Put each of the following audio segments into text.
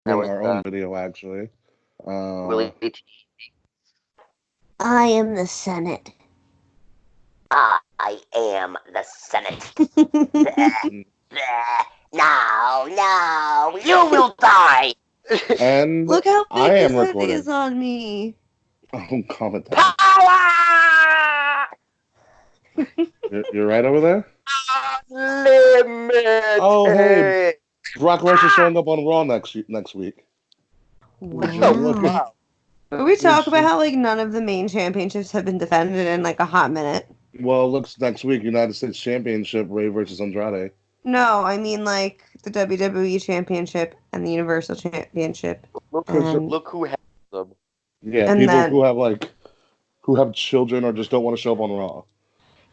doing our own video, actually. Willie T. I am the Senate. I am the Senate. No, you will die. And Look how I big am this recording. is on me. Oh, comment down. Power! You're right over there? Unlimited. Oh, hey. Brock Lesnar showing up on Raw next week. Wow. Can we talk about how like none of the main championships have been defended in like a hot minute? Well, it looks next week, United States Championship, Ray versus Andrade. No, I mean like the WWE Championship and the Universal Championship. Look who has them. Yeah, And people then- who have children or just don't want to show up on Raw.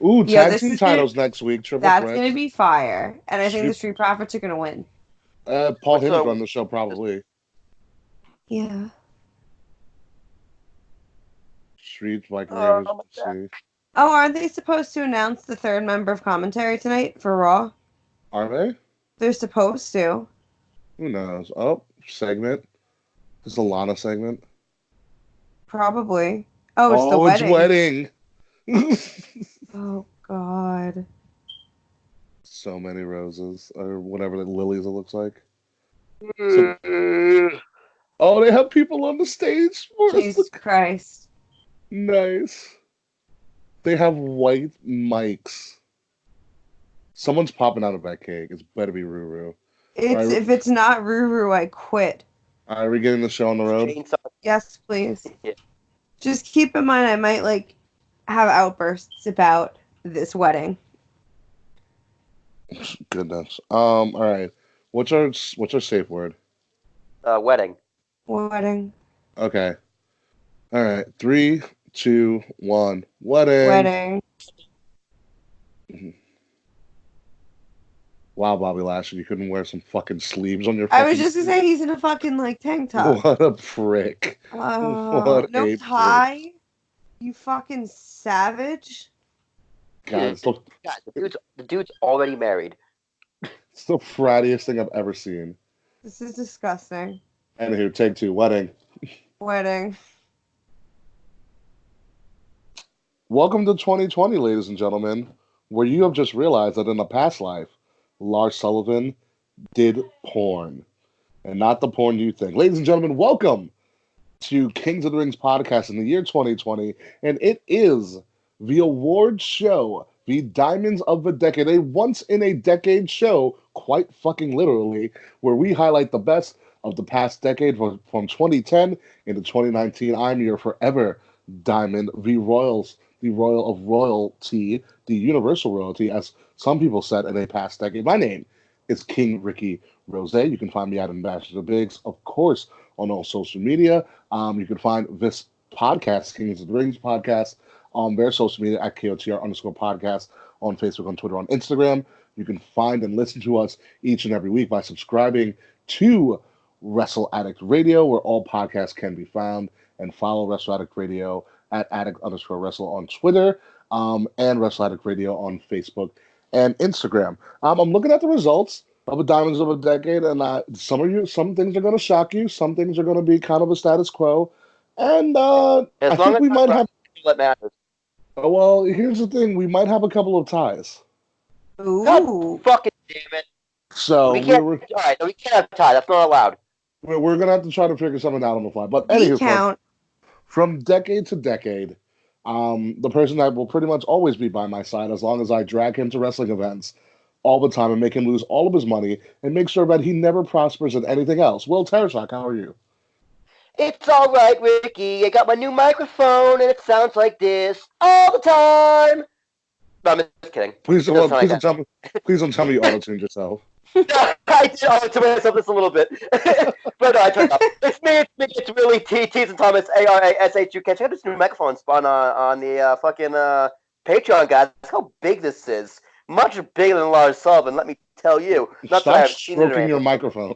Ooh, Yeah, tag this team is gonna- titles next week. Triple That's threat. gonna be fire, and I think the Street Profits are gonna win. Paul Heyman's running the show probably. Yeah. Street like Ravens. Oh, aren't they supposed to announce the third member of commentary tonight for Raw? Are they? They're supposed to. Who knows? Oh, segment. This is a Lana segment. Probably. Oh, it's the wedding. Oh, God. So many roses, or whatever the lilies it looks like. Oh, they have people on the stage. Jesus Christ. Nice. They have white mics. Someone's popping out of that cake. It's better be Ruru. If it's not Ruru, I quit. Are we getting the show on the road? Yes, please. Yeah. Just keep in mind I might like have outbursts about this wedding. Goodness. All right. What's our safe word? Wedding. Wedding. Okay. All right. 3, 2, 1. Wedding. Wedding. Wow, Bobby Lashley, you couldn't wear some fucking sleeves on your fucking... I was just gonna say he's in a fucking like tank top. What a prick. No tie? Prick. You fucking savage. God, the dude's already married. It's the frattiest thing I've ever seen. This is disgusting. Anywho, take 2. Wedding. Wedding. Welcome to 2020, ladies and gentlemen, where you have just realized that in a past life, Lars Sullivan did porn. And not the porn you think. Ladies and gentlemen, welcome to Kings of the Rings podcast in the year 2020. And it is the award show, the Diamonds of the Decade, a once-in-a-decade show, quite fucking literally, where we highlight the best of the past decade from 2010 into 2019. I'm your forever Diamond, the Royal of Royalty, the Universal Royalty, as some people said in a past decade. My name is King Ricky Rose. You can find me at Ambassador Biggs, of course, on all social media. You can find this podcast, Kings of the Rings podcast, on their social media at KOTR_podcast on Facebook, on Twitter, on Instagram. You can find and listen to us each and every week by subscribing to Wrestle Addict Radio, where all podcasts can be found, and follow Wrestle Addict Radio at addict_wrestle on Twitter, and Wrestle Addict Radio on Facebook and Instagram. I'm looking at the results of the Diamonds of a Decade, and some things are going to shock you, some things are going to be kind of a status quo, and I think we might have. What matters? Well, here's the thing: we might have a couple of ties. Ooh. God fucking damn it! So we can't. All right, no, we can't have ties. That's not allowed. We're gonna have to try to figure something out on the fly. But anyway, from decade to decade, the person that will pretty much always be by my side as long as I drag him to wrestling events all the time and make him lose all of his money and make sure that he never prospers in anything else. Will Tereshak, how are you? It's all right, Ricky. I got my new microphone and it sounds like this all the time. No, I'm just kidding. Please don't tell me you auto-tuned yourself. No, I did auto-tune myself just a little bit. But no, I turned up. It's me. It's really T's and Thomas, ARASHUK. Check out this new microphone spun on the fucking Patreon, guys. That's how big this is. Much bigger than Lars Sullivan, let me tell you. Not Stop stroking your microphone.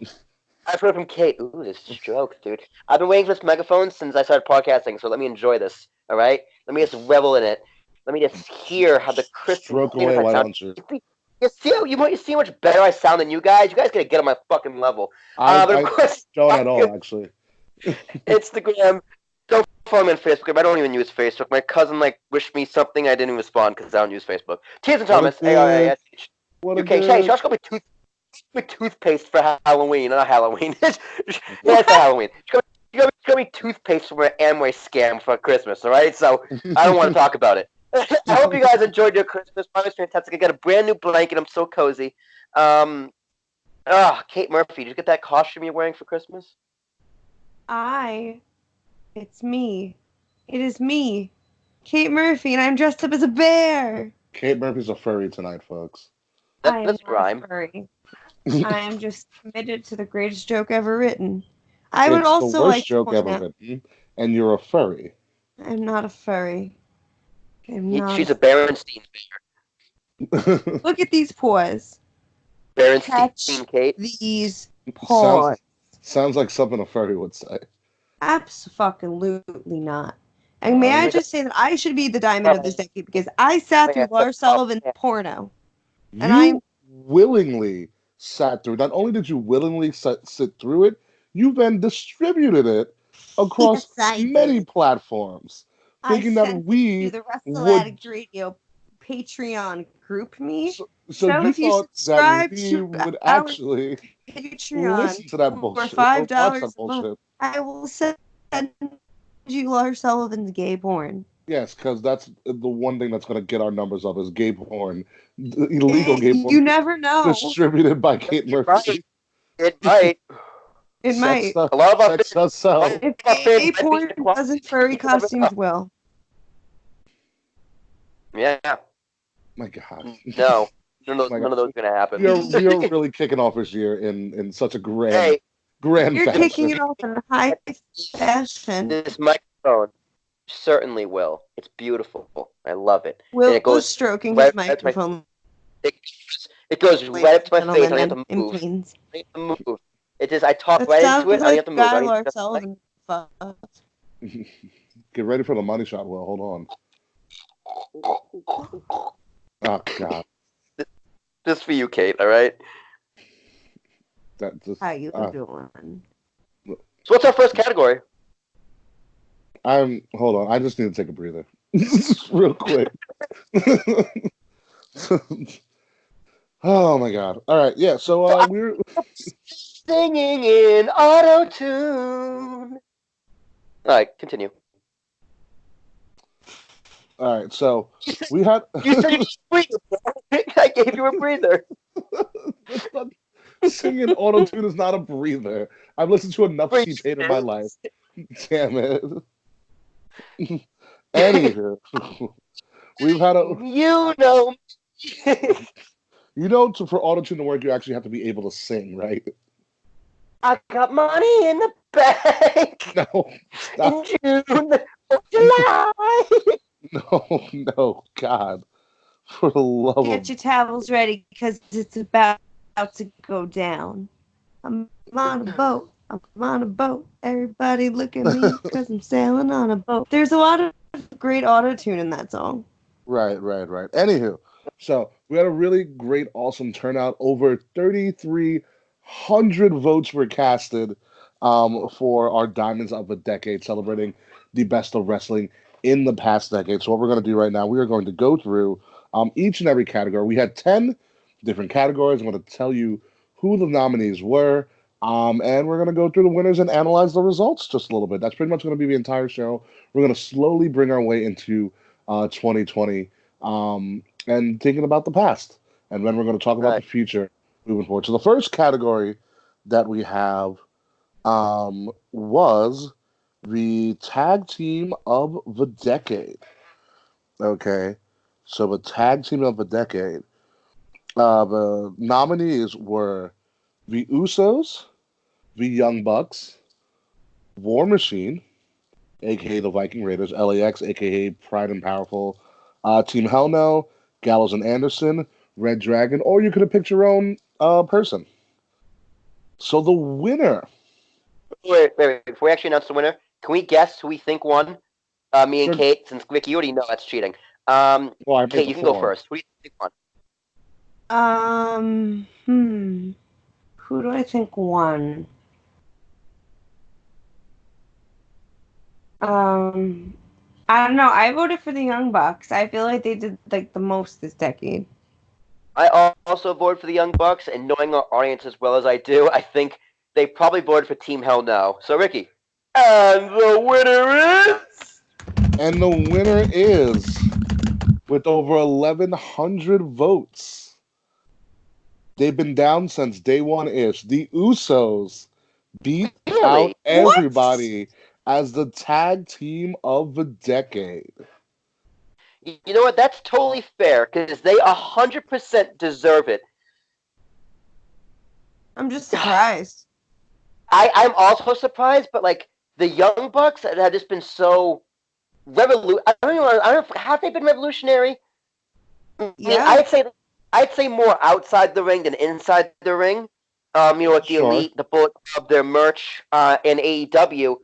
I've heard from Kate. Ooh, this stroke, dude. I've been waiting for this microphone since I started podcasting, so let me enjoy this, all right? Let me just revel in it. Let me just hear how the crisp... Stroke away, why don't you? You see how much better I sound than you guys. You guys gotta get on my fucking level. But of I course, don't at all, actually. Instagram. Don't follow me on Facebook. I don't even use Facebook. My cousin wished me something. I didn't even respond because I don't use Facebook. Tears and What a Thomas. dick. What a UK. Hey, dick. Josh got me toothpaste for Halloween. Not Halloween. Yeah, it's for Halloween. She got me toothpaste from an Amway scam for Christmas. All right, so I don't want to talk about it. I hope you guys enjoyed your Christmas. Mine was fantastic. I got a brand new blanket. I'm so cozy. Kate Murphy, did you get that costume you're wearing for Christmas? It's me. It is me, Kate Murphy, and I'm dressed up as a bear. Kate Murphy's a furry tonight, folks. I am That's not rhyme. a furry. I am just committed to the greatest joke ever written. I would It's the also worst like to joke point ever out written, and you're a furry. I'm not a furry. I'm not. She's a Berenstein bear. Look at these paws. Berenstein Catch Kate. these paws. Sounds like something a furry would say. Absolutely not. And may I just say that I should be the diamond of this decade because I sat through Yeah, Lars Sullivan's porno. And You willingly sat through. Not only did you willingly sit through it, you then distributed it across Yes, I many did. platforms, I thinking that sent it to we the Wrestle would. Addict Radio Patreon group me. So you if you thought that subscribe we to would our actually Patreon listen to that for bullshit or watch $5 that a month, bullshit? I will send you Lars Sullivan's gay porn. Yes, because that's the one thing that's going to get our numbers up is gay porn, illegal gay porn You never know. distributed by Kate Murphy. It might. It might. A lot of our Sex does sell. If gay porn doesn't, furry costumes will. Yeah. My God. No. None My of God. those are gonna happen. We are really kicking off this year in such a grand You're fashion. kicking it off in high fashion. This microphone certainly will. It's beautiful. I love it. Will And it goes stroking right his up to my- microphone. It goes right up to my face. I don't have Gentlemen to and move. queens. I don't have to move. It just I talk That right sounds into it. I don't like have to the move. guy I don't Lars have to Sullivan fucked. Get ready for the money shot, Will. Hold on. Oh God. Just for you, Kate. All right. That just How you doing? So what's our first category? hold on. I just need to take a breather. Real quick. Oh my God. All right. Yeah. So we're Singing in auto tune. All right, continue. all right. So we had. You said you breather. I gave you a breather. Singing auto tune is not a breather. I've listened to enough T-Pain in my life. Damn it. Anywho, we've had a. You know. You know, for auto tune to work, you actually have to be able to sing, right? I got money in the bank. No. Stop. In June or July. No, God. For the love Get of. your towels ready because it's about to go down. I'm on a boat. I'm on a boat. Everybody look at me because I'm sailing on a boat. There's a lot of great auto tune in that song. Right. Anywho, so we had a really great, awesome turnout. Over 3,300 votes were casted for our Diamonds of a Decade, celebrating the best of wrestling in the past decade. So what we're going to do right now, we are going to go through each and every category. We had 10 different categories. I'm going to tell you who the nominees were. And we're going to go through the winners and analyze the results just a little bit. That's pretty much going to be the entire show. We're going to slowly bring our way into 2020 and thinking about the past. And then we're going to talk about the future moving forward. So the first category that we have was the tag team of the decade. Okay. So the tag team of the decade. The nominees were the Usos, the Young Bucks, War Machine, aka the Viking Raiders, LAX, aka Pride and Powerful, Team Hell No, Gallows and Anderson, Red Dragon, or you could have picked your own person. So the winner. Wait. Before we actually announce the winner, can we guess who we think won? Me and Sure. Kate, since Vicky, you already know that's cheating. Well, I made Kate, the you can go form. first. Who do you think won? Who do I think won? I don't know. I voted for the Young Bucks. I feel like they did like the most this decade. I also voted for the Young Bucks, and knowing our audience as well as I do, I think they probably voted for Team Hell No. So, Ricky. And the winner is... And the winner is, with over 1,100 votes, they've been down since day one-ish. The Usos beat out Really? everybody as the tag team of the decade. You know what? That's totally fair, because they 100% deserve it. I'm just surprised. I'm also surprised, but like the Young Bucks have just been so I don't know. Have they been revolutionary? I mean, Yeah. I'd say more outside the ring than inside the ring. With the Sure. Elite, the Bullet Club, their merch, and AEW.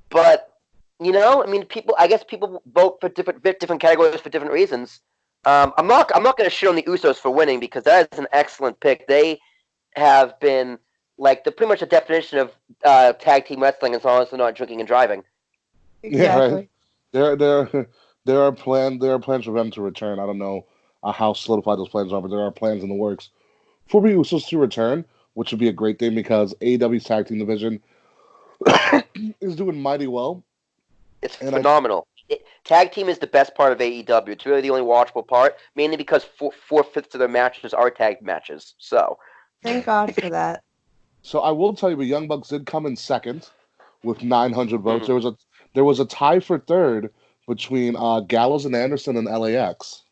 But I mean, I guess people vote for different categories for different reasons. I'm not going to shit on the Usos for winning, because that is an excellent pick. They have been like pretty much the definition of tag team wrestling, as long as they're not drinking and driving. Yeah, right. Exactly. There are plans for them to return. I don't know how solidified those plans are, but there are plans in the works for the Usos to return, which would be a great thing because AEW's tag team division is doing mighty well. It's And phenomenal. Tag team is the best part of AEW. It's really the only watchable part, mainly because four-fifths of their matches are tag matches. So, Thank God for that. So I will tell you, the Young Bucks did come in second with 900 votes. mhm. There was a tie for third between Gallows and Anderson and LAX.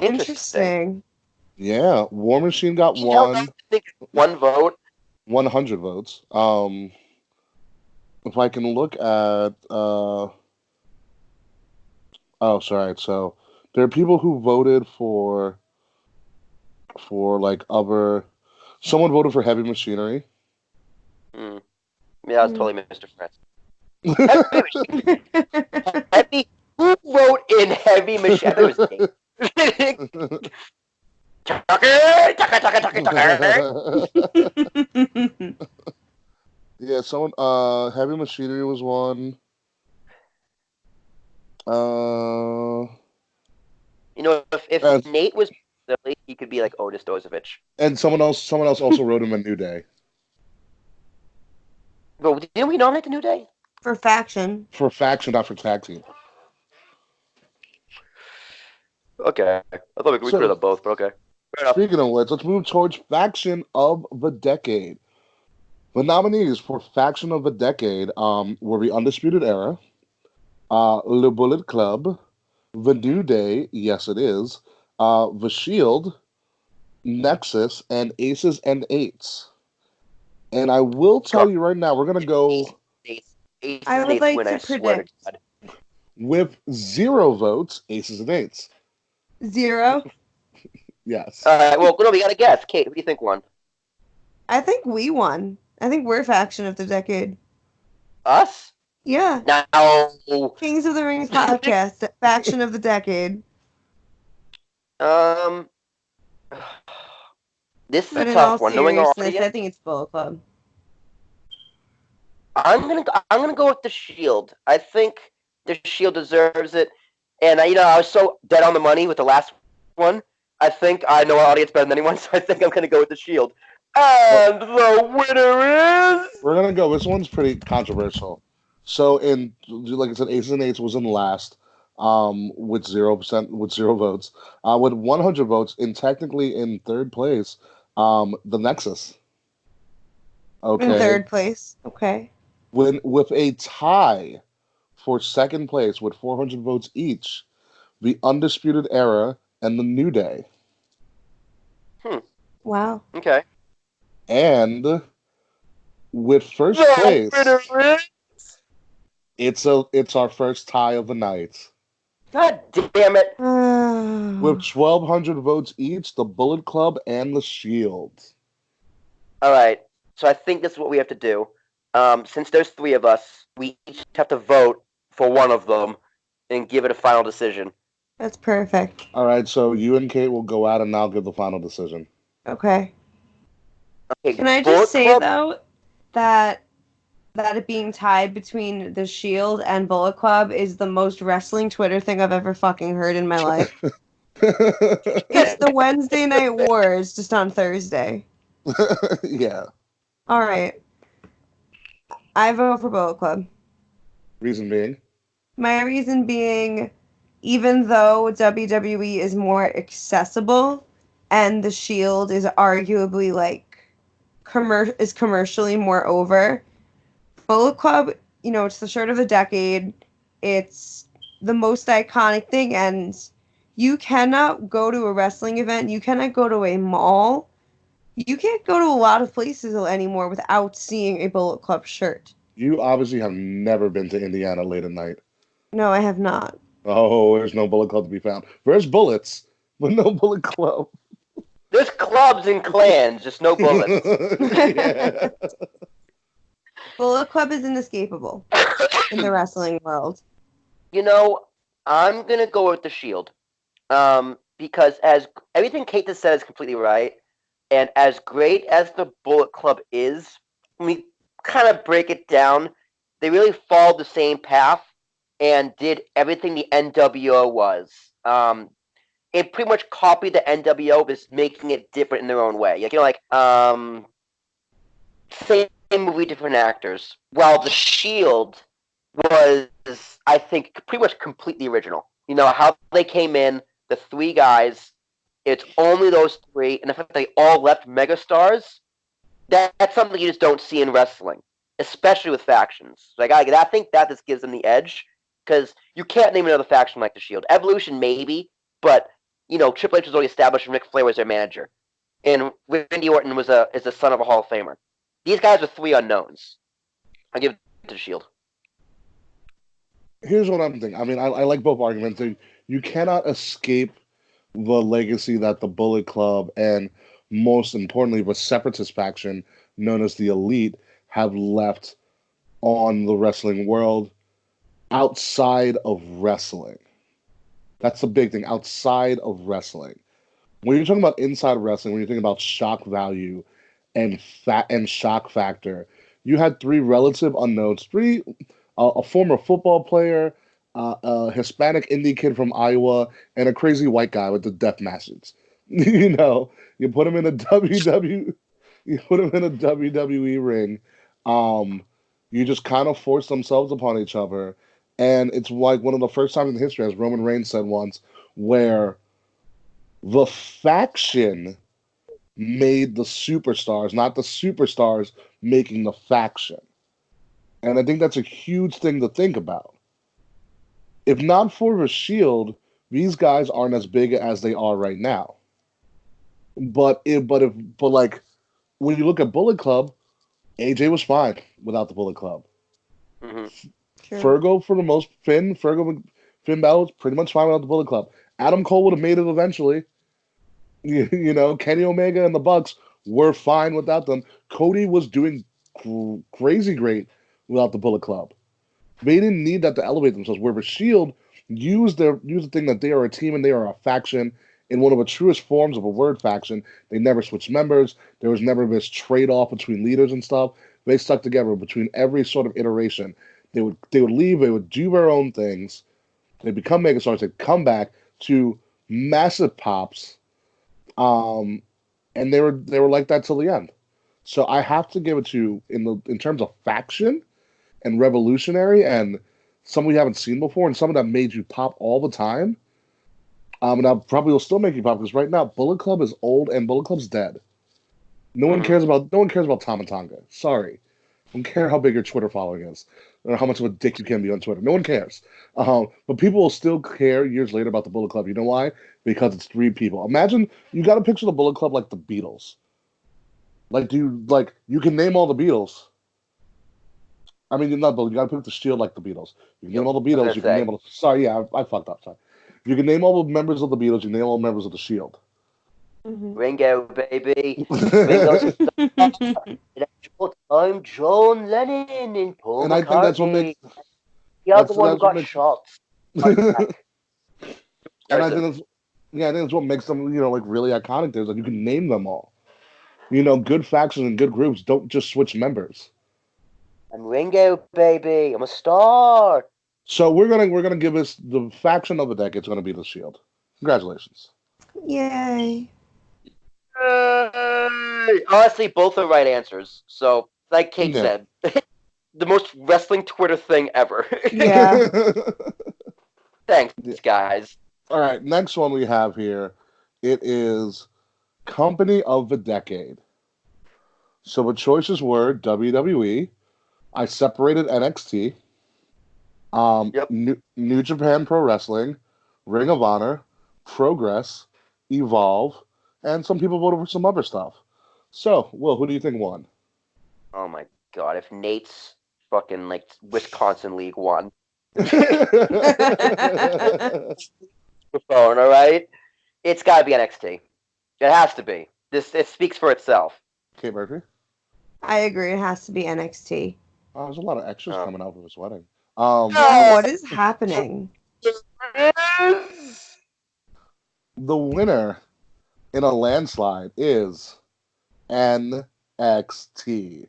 Interesting. Yeah, War Machine got Hell no, I think one vote. 100 votes. If I can look at oh, sorry. So there are people who voted for like other. Someone voted for Heavy Machinery. Mm. Yeah, that's totally Mr. France. Heavy. Who wrote in Heavy Machine? I thought it was Dave. Yeah, someone Heavy Machinery was one. If Nate was silly, he could be like Otis Dozovich. And someone else also wrote him a New Day. But didn't we nominate the New Day? For faction. For faction, not for tag team. Okay. I thought we could have done both, but okay. Speaking of which, let's move towards faction of the decade. The nominees for faction of the decade were the Undisputed Era, Le Bullet Club, the New Day, yes it is, the Shield, Nexus, and Aces and Eights. And I will tell you right now, we're gonna go. I would like to predict With 0 votes, Aces and Eights. 0. Yes. All right. Well, no, we got to guess. Kate, who do you think won? I think we won. I think we're faction of the decade. Us? Yeah. No. Kings of the Rings podcast, faction of the decade. This is But a in all tough one. Knowing our seriousness, audience, I think it's Bullet Club. I'm gonna go with the Shield. I think the Shield deserves it. And I was so dead on the money with the last one. I think I know our audience better than anyone, so I think I'm gonna go with the Shield. And the winner is. We're gonna go. This one's pretty controversial. So like I said, Aces and Eights was in last, with 0%, with 0 votes. With 100 votes, and technically in third place, the Nexus. Okay. In third place. Okay. With a tie for second place with 400 votes each, the Undisputed Era and the New Day. Wow. Okay. And with first place, it's our first tie of the night. God damn it. With 1,200 votes each, the Bullet Club and the Shield. All right. So I think this is what we have to do. Since there's 3 of us, we each have to vote for one of them and give it a final decision. That's perfect. All right, so you and Kate will go out, and I'll give the final decision. Okay. Okay, Can I just Bullet say Club. though that it being tied between the Shield and Bullet Club is the most wrestling Twitter thing I've ever fucking heard in my life. It's the Wednesday Night Wars just on Thursday. Yeah. All right. I vote for Bullet Club. Reason being. My reason being, even though WWE is more accessible and the Shield is arguably like commercially more over, Bullet Club, it's the shirt of the decade. It's the most iconic thing, and you cannot go to a wrestling event. You cannot go to a mall. You can't go to a lot of places anymore without seeing a Bullet Club shirt. You obviously have never been to Indiana late at night. No, I have not. Oh, there's no Bullet Club to be found. There's bullets, but no Bullet Club. There's clubs and clans, just no bullets. Yeah. Bullet Club is inescapable in the wrestling world. I'm gonna go with the Shield, because as everything Kate just said is completely right, and as great as the Bullet Club is, when we kind of break it down, they really followed the same path and did everything the NWO was. It pretty much copied the NWO, just making it different in their own way. Same movie, different actors. While the Shield was, I think, pretty much completely original. How they came in, the three guys. It's only those three, and the fact they all left megastars. That's something you just don't see in wrestling, especially with factions. I think that just gives them the edge, because you can't name another faction like the Shield. Evolution maybe, but Triple H was already established, and Ric Flair was their manager, and Randy Orton is the son of a Hall of Famer. These guys are three unknowns. I give it to the Shield. Here's what I'm thinking. I mean, I like both arguments. You cannot escape the legacy that the Bullet Club and, most importantly, the separatist faction known as the Elite have left on the wrestling world outside of wrestling. That's the big thing, outside of wrestling. When you're talking about inside wrestling, when you're thinking about shock value and shock factor, you had three relative unknowns, a former football player, a Hispanic indie kid from Iowa, and a crazy white guy with the death matches. You put him in a you put him in a WWE ring. You just kind of force themselves upon each other, and it's like one of the first times in history, as Roman Reigns said once, where the faction made the superstars, not the superstars making the faction. And I think that's a huge thing to think about. If not for the Shield, these guys aren't as big as they are right now. But like when you look at Bullet Club, AJ was fine without the Bullet Club. Mm-hmm. True. Fergal for the most Finn Balor was pretty much fine without the Bullet Club. Adam Cole would have made it eventually. Kenny Omega and the Bucks were fine without them. Cody was doing crazy great without the Bullet Club. They didn't need that to elevate themselves. Where the Shield used the thing that they are a team and they are a faction in one of the truest forms of a word faction. They never switched members. There was never this trade off between leaders and stuff. They stuck together between every sort of iteration. They would leave. They would do their own things. They become megastars. They come back to massive pops. And they were like that till the end. So I have to give it to in terms of faction and revolutionary and some we haven't seen before and some that made you pop all the time. And I probably will still make you pop because right now Bullet Club is old and Bullet Club's dead. No one cares about Tama Tonga. Sorry. I don't care how big your Twitter following is or how much of a dick you can be on Twitter. No one cares. But people will still care years later about the Bullet Club. You know why? Because it's three people. Imagine you got to picture the Bullet Club like the Beatles. You can name all the Beatles. I mean, not Bullet. You got to pick the Shield like the Beatles. You can name all the Beatles. You can name all. Sorry, yeah, I fucked up. Sorry. You can name all the members of the Beatles. You can name all the members of the Shield. Mm-hmm. Ringo, baby. Ringo's I'm John Lennon and Paul And I think that's what makes the other one got shot. And I think that's what makes them, like really iconic. There's like you can name them all. Good factions and good groups don't just switch members. I'm Ringo, baby. I'm a star. So we're gonna give us the faction of the decade. It's gonna be the Shield. Congratulations. Yay. Honestly, both are right answers. So, like Kate Yeah. said, the most wrestling Twitter thing ever. Yeah. Thanks, Yeah. guys. All right, next one we have here. It is Company of the Decade. So the choices were WWE. I separated NXT. Yep. New Japan Pro Wrestling, Ring of Honor, Progress, Evolve, and some people voted for some other stuff. So, Will, who do you think won? Oh my god, if Nate's fucking like Wisconsin League won. Phone, all right? It's got to be NXT. It has to be. It speaks for itself. Kate Murphy? I agree. It has to be NXT. Oh, there's a lot of extras coming out for this wedding. Yeah, what is happening? The winner in a landslide is NXT.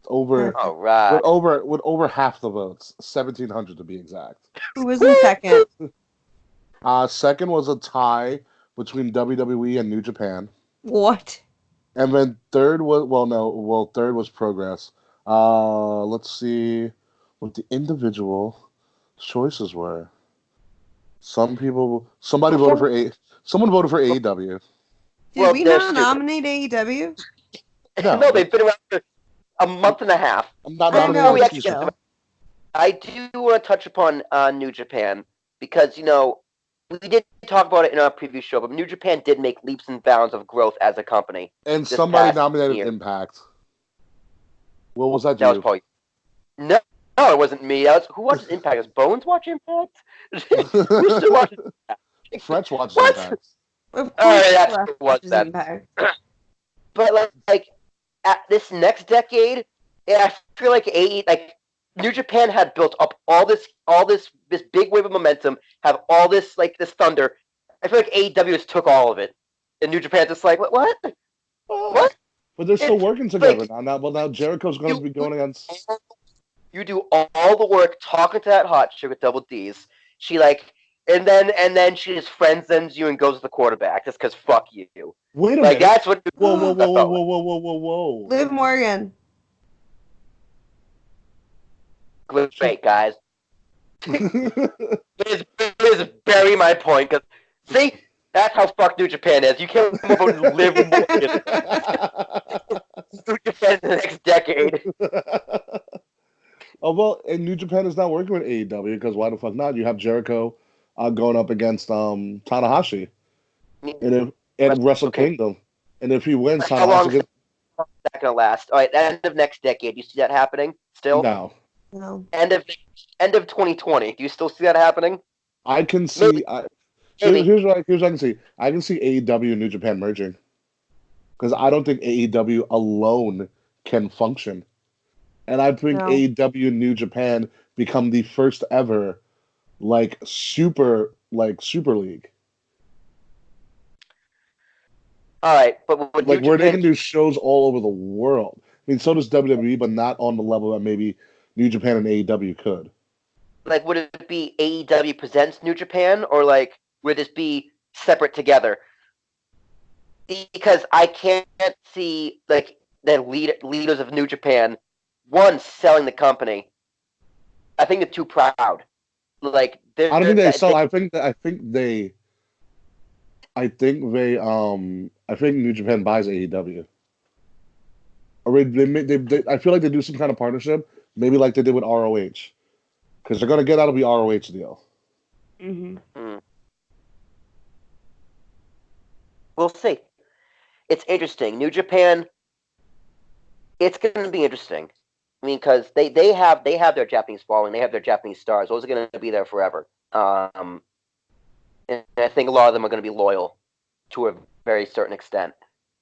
Over All right. with over half the votes, 1,700 to be exact. Who was in second? Second was a tie between WWE and New Japan, What? and then third was Progress. Let's see what the individual choices were. Somebody voted for someone voted for AEW. Did we they're not stupid. nominate AEW? No, they've been around for a month and a half. I'm not I know, nominating but still. I do want to touch upon New Japan because, we did talk about it in our previous show, but New Japan did make leaps and bounds of growth as a company. And this somebody past nominated year. Impact. What was that? That was probably no, it wasn't me. Who watches Impact? Does Bones watch Impact? Who still watches Impact? French watches What? Impact. Of All right, course, that's Left what was watches that. Impact. But like at this next decade, I feel like New Japan had built up all this big wave of momentum, have all this this thunder. I feel like AEW just took all of it, and New Japan's just like what? What? But they're still It's working together like, now. Now Jericho's going to be going against. You do all the work talking to that hot chick with double D's. She and then she just friends ends you and goes to the quarterback just because fuck you. Wait a minute. That's what. Whoa. Liv Morgan. Great guys. It is bury my point because see that's how fucked New Japan is. You can't move on to live Morgan. New Japan in the next decade. Oh well, and New Japan is not working with AEW because why the fuck not? You have Jericho going up against Tanahashi, and Wrestle Kingdom, and if he wins, How long Tanahashi is that gonna last? All right, end of next decade. You see that happening still? No. End of 2020. Do you still see that happening? I can see. Maybe. Here's what I can see. I can see AEW and New Japan merging because I don't think AEW alone can function. And I think AEW and New Japan become the first ever super league. All right, but where they can do shows all over the world. I mean, so does WWE, but not on the level that maybe New Japan and AEW could. Would it be AEW presents New Japan, or would this be separate together? Because I can't see the leaders of New Japan selling the company. I think they're too proud. I don't think they sell. I think New Japan buys AEW. Or I feel like they do some kind of partnership, maybe like they did with ROH, because they're gonna get out of the ROH deal. Mm-hmm. We'll see. It's interesting. New Japan. It's going to be interesting. I mean, because they have their Japanese following, they have their Japanese stars. Those are going to be there forever. And I think a lot of them are going to be loyal to a very certain extent.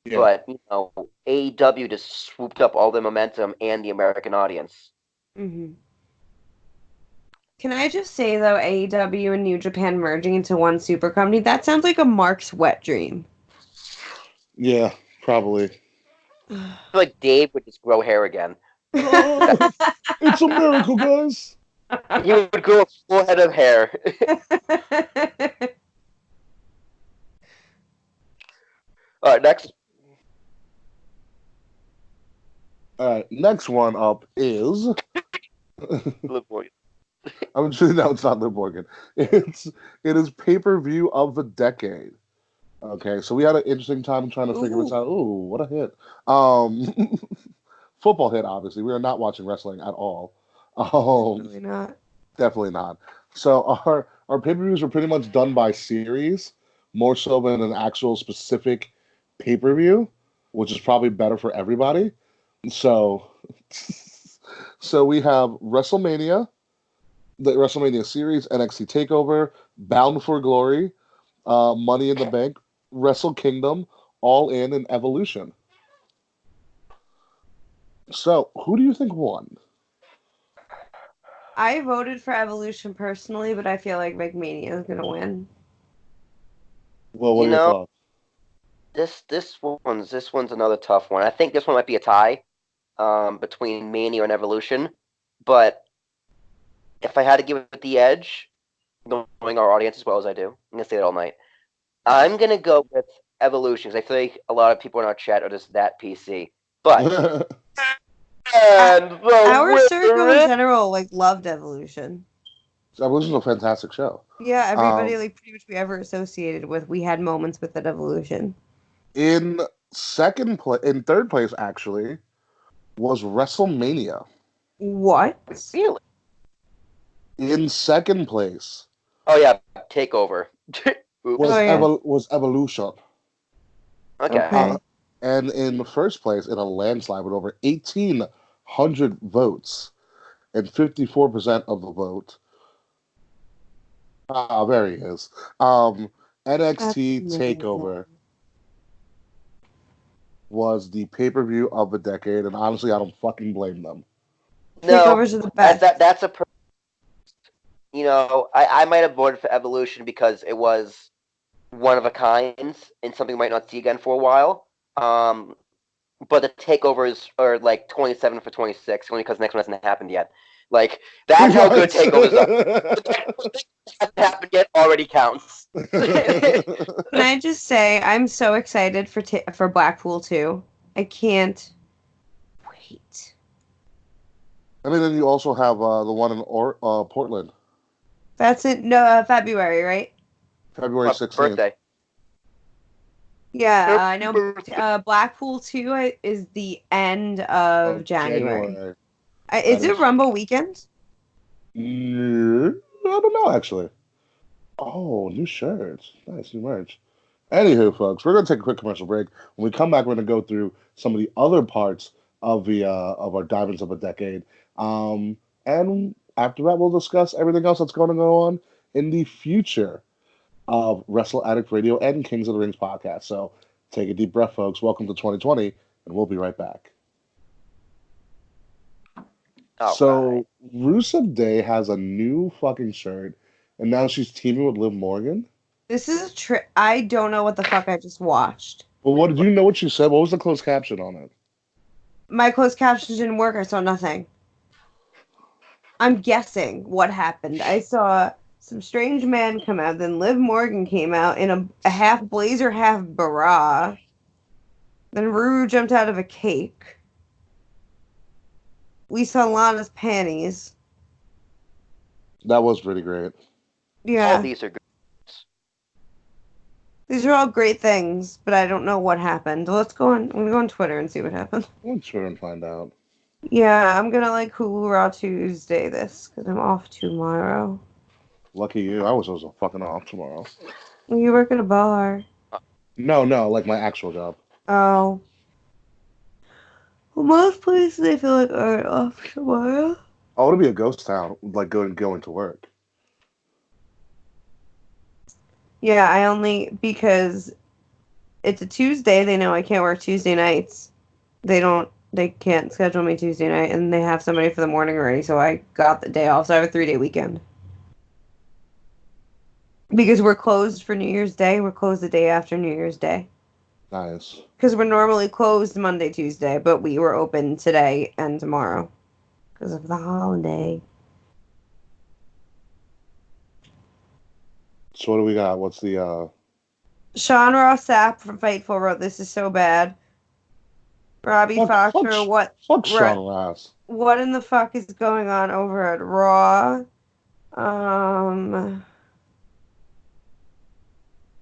Yeah. But AEW just swooped up all the momentum and the American audience. Mm-hmm. Can I just say, though, AEW and New Japan merging into one super company, that sounds like a Mark's wet dream. Yeah, probably. I feel like Dave would just grow hair again. Oh, it's a miracle, guys. He would grow a full head of hair. All right, next. All right, next one up is. Liv Morgan. I'm sure no, it's not Liv Morgan. It is pay-per-view of the decade. Okay, so we had an interesting time trying to figure this out. Ooh, what a hit! Football hit. Obviously, we are not watching wrestling at all. Really not. Definitely not. So our pay-per-views are pretty much done by series, more so than an actual specific pay-per-view, which is probably better for everybody. So, so we have WrestleMania, the WrestleMania series, NXT Takeover, Bound for Glory, Money in the Bank, Wrestle Kingdom, All In, and Evolution. So, who do you think won? I voted for Evolution personally, but I feel like McMania is gonna win. Well, what are your thoughts? This one's another tough one. I think this one might be a tie between Mania and Evolution, but if I had to give it the edge, knowing our audience as well as I do, I'm gonna say it all night. I'm gonna go with Evolution because I feel like a lot of people in our chat are just that PC. But and Our circle in general loved Evolution. Evolution is a fantastic show. Yeah, everybody pretty much we ever associated with, we had moments with at Evolution. In third place actually was WrestleMania. What? Really? In second place. Oh yeah, Takeover. was Evolution. Okay. And in the first place, in a landslide with over 1,800 votes and 54% of the vote. There he is. NXT Takeover was the pay-per-view of the decade, and honestly, I don't fucking blame them. Takeovers are the best. That's a. I might have voted for Evolution because it was one of a kind and something we might not see again for a while. But the takeovers are like 27 for 26 only because the next one hasn't happened yet. Like, that's how good takeovers are. Hasn't happened yet already counts. Can I just say I'm so excited for Blackpool 2. I can't wait. I mean, then you also have the one in Portland. That's it. No, February, right? February 16th. Birthday. Yeah, I know. Blackpool 2 is the end of January. Is it Rumble weekend? I don't know, actually. Oh, new shirts. Nice, new merch. Anywho, folks, we're going to take a quick commercial break. When we come back, we're going to go through some of the other parts of of our Diamonds of a Decade. And after that, we'll discuss everything else that's going to go on in the future of Wrestle Addict Radio and Kings of the Rings podcast. So take a deep breath, folks. Welcome to 2020, and we'll be right back. So Rusev Day has a new fucking shirt, and now she's teaming with Liv Morgan. This is a trip. I don't know what the fuck I just watched. Well, what did you know what she said? What was the closed caption on it? My closed caption didn't work. I saw nothing. I'm guessing what happened. I saw some strange man come out. Then Liv Morgan came out in a half blazer, half bra. Then Ruru jumped out of a cake. We saw Lana's panties. That was pretty great. Yeah. All these are good. These are all great things, but I don't know what happened. Let's go on. I'm gonna go on Twitter and see what happened. I'll Twitter and find out. Yeah, I'm gonna Hulu Raw Tuesday this because I'm off tomorrow. Lucky you. I was also fucking off tomorrow. You work at a bar. No, like my actual job. Oh. Well, most places I feel like are off tomorrow. Oh, it'll be a ghost town, like going to work. Yeah, because it's a Tuesday, they know I can't work Tuesday nights. They can't schedule me Tuesday night, and they have somebody for the morning already, so I got the day off, so I have a 3-day weekend. Because we're closed for New Year's Day. We're closed the day after New Year's Day. Nice. Because we're normally closed Monday, Tuesday, but we were open today and tomorrow. Because of the holiday. So what do we got? What's the Sean Ross Sapp from Fightful wrote, "This is so bad." Robbie Foster, fuck Sean Ross. What in the fuck is going on over at Raw?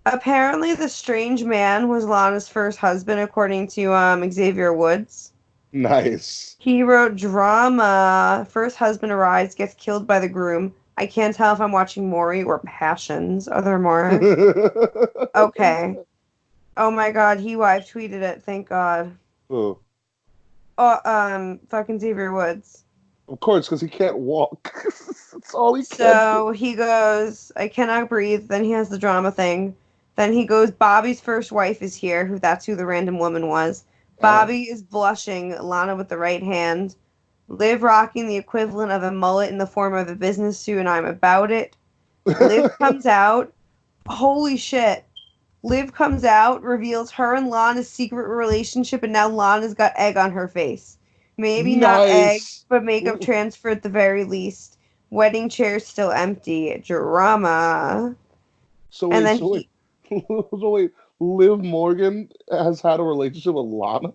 Apparently the strange man was Lana's first husband, according to Xavier Woods. Nice. He wrote, "Drama. First husband arrives, gets killed by the groom. I can't tell if I'm watching Maury or Passions. Are there more?" Okay. Oh my god, he wife tweeted it, thank god. Who? Fucking Xavier Woods. Of course, because he can't walk. That's all he can do. So he goes, "I cannot breathe." Then he has the drama thing. Then he goes, "Bobby's first wife is here." That's who the random woman was. Bobby is blushing, Lana with the right hand. Liv rocking the equivalent of a mullet in the form of a business suit, and I'm about it. Liv comes out. Holy shit. Liv comes out, reveals her and Lana's secret relationship, and now Lana's got egg on her face. Maybe not egg, but makeup transfer at the very least. Wedding chair still empty. Drama. So wait, Liv Morgan has had a relationship with Lana?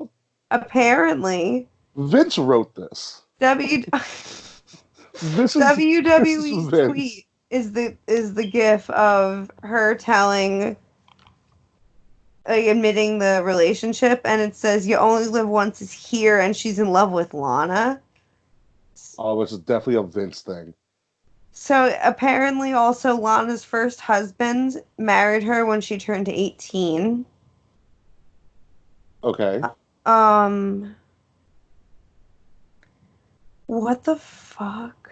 Apparently. Vince wrote this. WWE's tweet is the gif of her telling, admitting the relationship, and it says, "You only live once" is here, and she's in love with Lana. Oh, this is definitely a Vince thing. So apparently also Lana's first husband married her when she turned 18. Okay. What the fuck?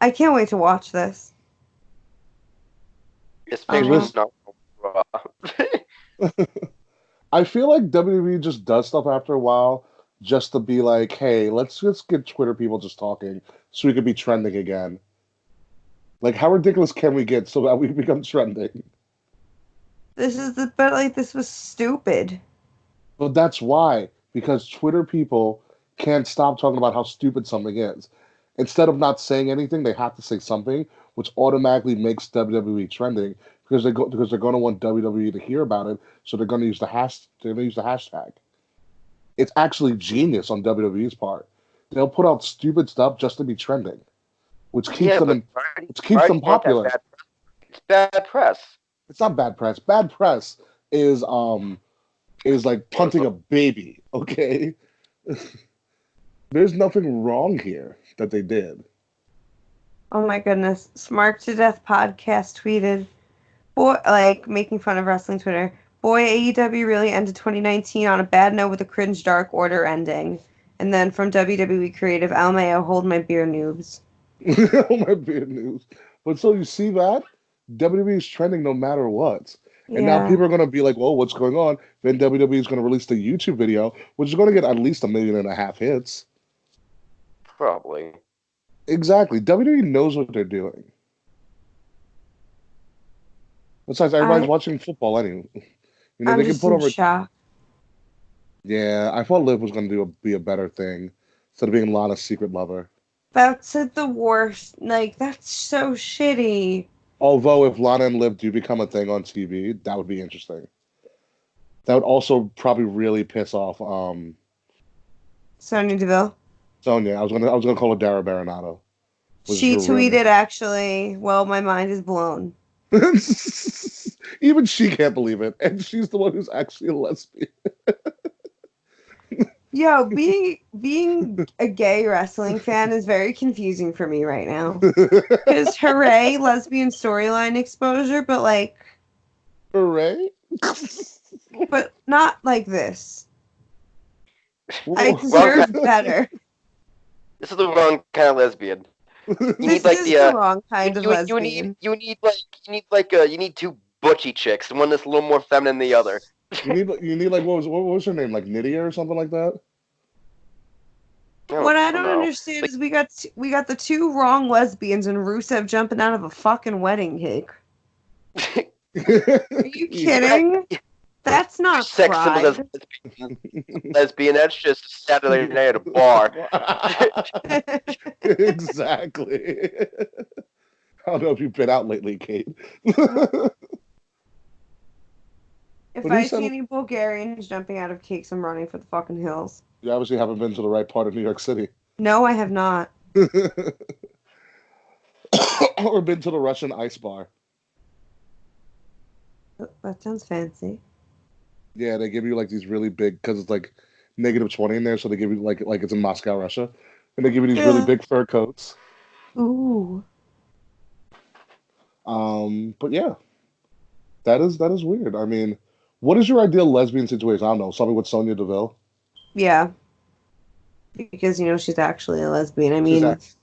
I can't wait to watch this. This picture's not raw. I feel like WWE just does stuff after a while just to be like, hey, let's just get Twitter people just talking so we could be trending again. Like, how ridiculous can we get so that we become trending? This was stupid. But that's why. Because Twitter people can't stop talking about how stupid something is. Instead of not saying anything, they have to say something, which automatically makes WWE trending because they're going to want WWE to hear about it, so they're going to use the hashtag. It's actually genius on WWE's part. They'll put out stupid stuff just to be trending, which keeps them popular. It's bad press. It's not bad press. Bad press is like punting a baby. Okay. There's nothing wrong here that they did. Oh my goodness. Smart to Death podcast tweeted, boy, like making fun of wrestling Twitter. "Boy, AEW really ended 2019 on a bad note with a cringe Dark Order ending." And then from WWE Creative, "Al Mayo, hold my beer, noobs." Hold my beer, noobs. But so you see that? WWE is trending no matter what. And now people are going to be like, well, what's going on? Then WWE is going to release the YouTube video, which is going to get at least 1.5 million hits. Probably. Exactly. WWE knows what they're doing. Besides, everybody's watching football anyway. You know, I'm they can just put in over. shock. Yeah, I thought Liv was going to be a better thing instead of being Lana's secret lover. That's the worst. Like, that's so shitty. Although, if Lana and Liv do become a thing on TV, that would be interesting. That would also probably really piss off Sonya Deville. Sonya. I was gonna call her Dara Baronato. She tweeted, actually, "Well, my mind is blown." Even she can't believe it, and she's the one who's actually a lesbian. Yo, being a gay wrestling fan is very confusing for me right now. Because hooray, lesbian storyline exposure, but like... Hooray? But not like this. I deserve better. This is the wrong kind of lesbian. You need like the wrong kind of lesbian. You need two butchy chicks, and one that's a little more feminine than the other. You need like what was her name, like Nydia or something like that? What I don't understand is we got the two wrong lesbians and Rusev jumping out of a fucking wedding cake. Are you kidding? That's not Sex symbols as lesbian. That's just a Saturday night at a bar. Exactly. I don't know if you've been out lately, Kate. If But who I see said any Bulgarians jumping out of cakes, I'm running for the fucking hills. you obviously haven't been to the right part of New York City? No, I have not. Or been to the Russian ice bar? That sounds fancy. Yeah, they give you like these really big because it's like -20 in there, so they give you like it's in Moscow, Russia, and they give you these really Yeah. big fur coats. Ooh. But yeah, that is weird. I mean, what is your ideal lesbian situation? I don't know, something with Sonya Deville. Yeah. Because, she's actually a lesbian. I She's mean, act-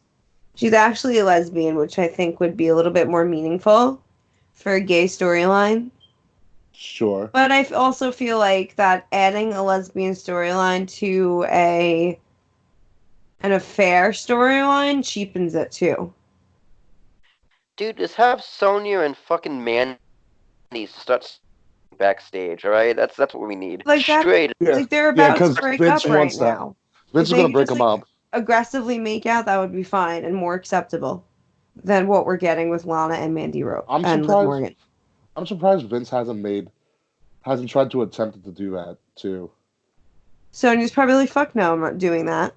she's actually a lesbian, which I think would be a little bit more meaningful for a gay storyline. Sure. But I also feel like that adding a lesbian storyline to an affair storyline cheapens it too. Dude, just have Sonya and fucking Mandy start backstage, all right? That's what we need. Like that, Straight. Yeah, like they're yeah, about to because break Vince up right wants that. now. Vince If is they gonna could break just him up. aggressively make out, that would be fine and more acceptable than what we're getting with Lana and Mandy I'm and Liv surprised. Morgan. I'm surprised Vince hasn't tried to attempt to do that too. Sonya's probably like, fuck no, I'm not doing that.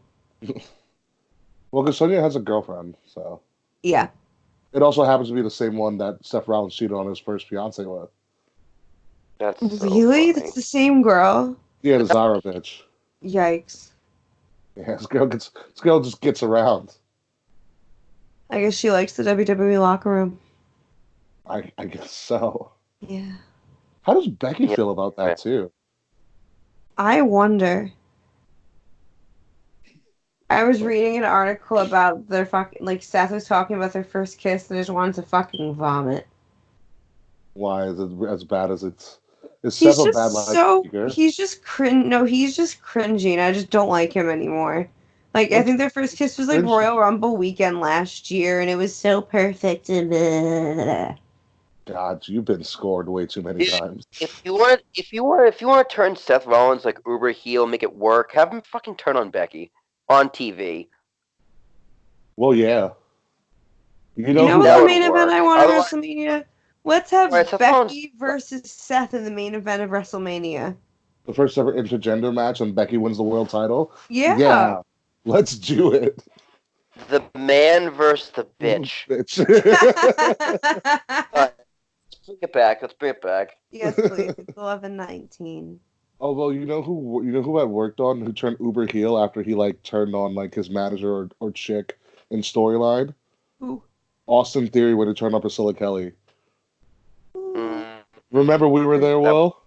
Well, because Sonya has a girlfriend, so Yeah. it also happens to be the same one that Seth Rollins cheated on his first fiance with. That's so Really? funny. That's the same girl? Yeah, the Zara bitch. Yikes. Yeah, this girl just gets around. I guess she likes the WWE locker room. I guess so. Yeah. How does Becky Yeah. feel about that too? I wonder. I was reading an article about their Seth was talking about their first kiss and just wanted to fucking vomit. Why is it as bad as it's? Is He's Seth a bad just life so speaker? he's just cringe. No, he's just cringy, and I just don't like him anymore. Like I think their first kiss was like Vince- Royal Rumble weekend last year, and it was so perfect. God, you've been scored way too many times. If you want to turn Seth Rollins like uber heel, make it work, have him fucking turn on Becky on TV. Well, yeah. You know who what that the would main event work. I want at Otherwise- WrestleMania? Let's have Alright, Seth Becky versus Seth in the main event of WrestleMania. the first ever intergender match and Becky wins the world title? Yeah. Let's do it. The man versus the bitch. Bitch. Let's bring it back. Yes, please. It's 11/19. Although you know who I worked on who turned uber heel after he like turned on like his manager or chick in storyline? Who? Austin Theory when he turned on Priscilla Kelly. Mm, Remember we were there, Will?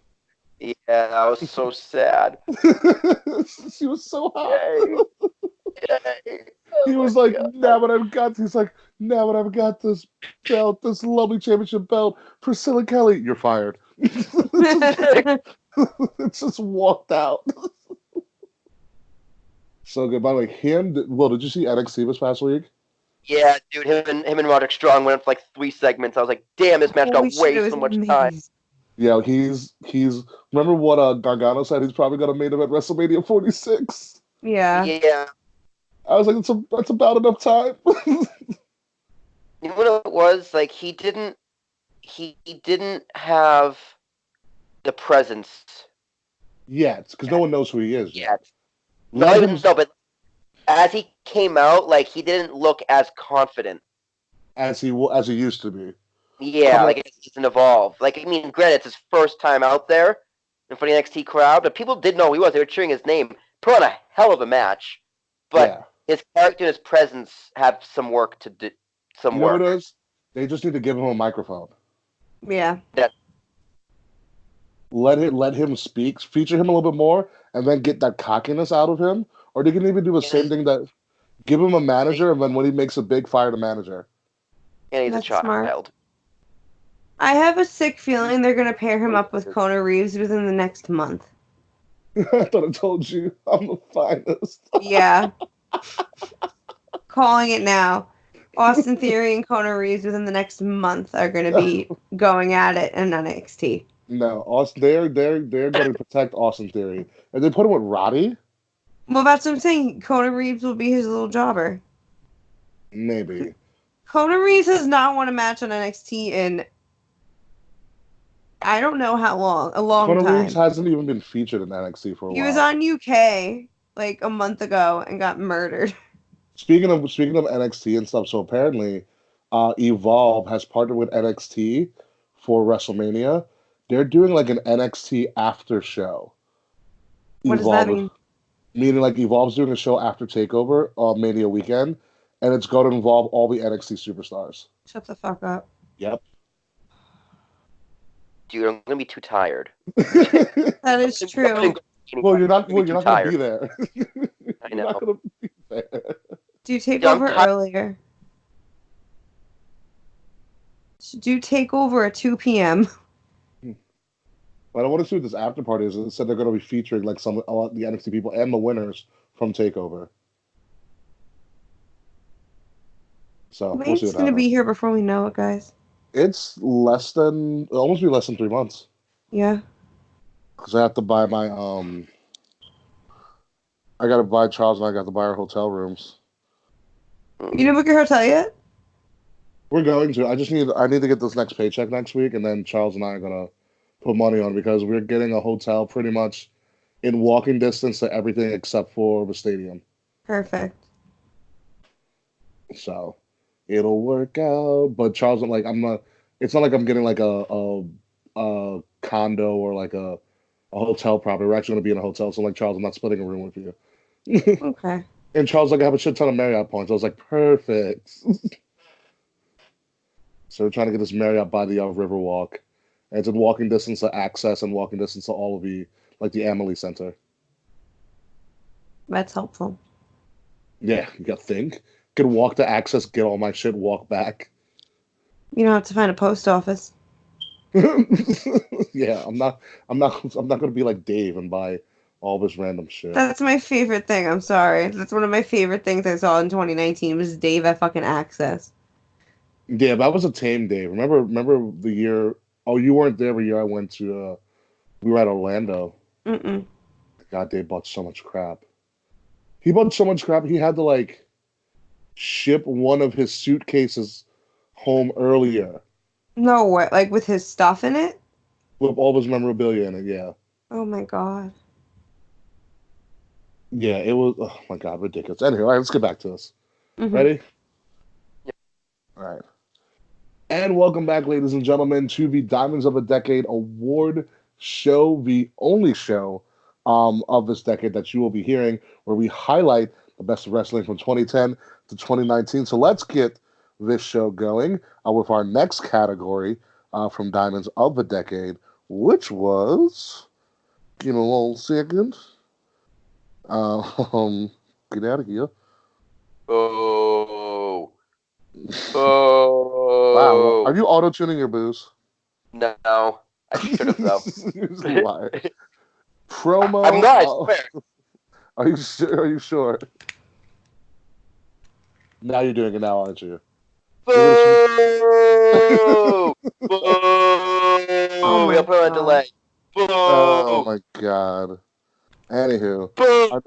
yeah, that was so sad. She was so hot. Yay. Yay. He was like, now that I've got this belt, this lovely championship belt, Priscilla Kelly, you're fired. It just walked out. So good. By the way, Will, did you see NXT this past week? Yeah, dude, him and Roderick Strong went up for like 3 segments. I was like, damn, this match got Holy shit, it way was so much amazing. time. Yeah, he's. Remember what Gargano said? He's probably gonna main event WrestleMania 46. Yeah. Yeah. I was like, that's about enough time. You know what it was? Like he didn't have the presence Yet, because no one knows who he is yet. Let him, But as he came out, like he didn't look as confident. as he used to be. Yeah, like it doesn't evolve. Like I mean, granted, it's his first time out there in front of the NXT crowd, but people did know who he was. They were cheering his name. Put on a hell of a match, but his character and his presence have some work to do. You know what it is? They just need to give him a microphone. Yeah. Let him speak, feature him a little bit more, and then get that cockiness out of him. Or they can even do the same thing that give him a manager, and then when he makes a big, fire the manager. And he's That's a child. smart. I have a sick feeling they're going to pair him up with Kona Reeves within the next month. I thought I told you. I'm the finest. Yeah. Calling it now. Austin Theory and Kona Reeves within the next month are going to be going at it in NXT. No, Austin, they're going to protect Austin Theory. And they put him with Roddy? Well, that's what I'm saying. Kona Reeves will be his little jobber. Maybe. Kona Reeves has not won a match on NXT in I don't know how long. A long Conor time. Reeves hasn't even been featured in NXT for a He while. was on UK like a month ago and got murdered. Speaking of NXT and stuff, so apparently, Evolve has partnered with NXT for WrestleMania. They're doing like an NXT after show. What does that mean? Meaning like Evolve's doing a show after Takeover Mania weekend, and it's going to involve all the NXT superstars. Shut the fuck up. Yep. Dude, I'm gonna be too tired. That is true. Well, you're not going to be there. I You're know. not going to be there. Do take Yeah, I'm over earlier. Do take over at 2 p.m. But I want to see what this after party is. It said they're going to be featuring like a lot of the NXT people and the winners from Takeover. So we'll see Lane's what going to happens. be here before we know it, guys. It's almost be less than 3 months. Yeah. Because I have to buy my I got to buy Charles and I got to buy our hotel rooms. You didn't book your hotel yet? We're going to. I need to get this next paycheck next week, and then Charles and I are gonna put money on because we're getting a hotel pretty much in walking distance to everything except for the stadium. Perfect. So it'll work out. But Charles, I'm not. It's not like I'm getting like a condo or like a hotel property. We're actually gonna be in a hotel. So like Charles, I'm not splitting a room with you. Okay. And Charles like I have a shit ton of Marriott points. I was like, perfect. So we're trying to get this Marriott by the Riverwalk. And it's in walking distance to Access and walking distance to all of the Amalie Center. That's helpful. Yeah, you got to think. Could walk to Access, get all my shit, walk back. You don't have to find a post office. Yeah, I'm not gonna be like Dave and buy all this random shit. That's my favorite thing. I'm sorry. That's one of my favorite things I saw in 2019 was Dave at fucking Access. Yeah, that was a tame Dave. Remember the year? Oh, you weren't there. The year I went to. We were at Orlando. Mm-mm. God, Dave bought so much crap. He bought so much crap. He had to like ship one of his suitcases home earlier No way. Like with his stuff in it? with all his memorabilia in it. Yeah, Oh my god. yeah. It was. Oh my God, ridiculous. Anyway, all right, let's get back to this. Mhm. Ready? All right. And welcome back, ladies and gentlemen, to the Diamonds of a Decade award show, the only show of this decade that you will be hearing, where we highlight the best of wrestling from 2010 to 2019. So let's get this show going with our next category from Diamonds of the Decade, which was, give me a little second. Get out of here. Oh. Oh. Wow, are you auto-tuning your booze? No. I should have, though. You're a liar. Promo. I'm not, I swear. Are you sure? Are you sure? Now you're doing it now, aren't you? Boo! Boo! Oh We gotta put on a God. delay. Boo! Oh my God. Anywho, Boo!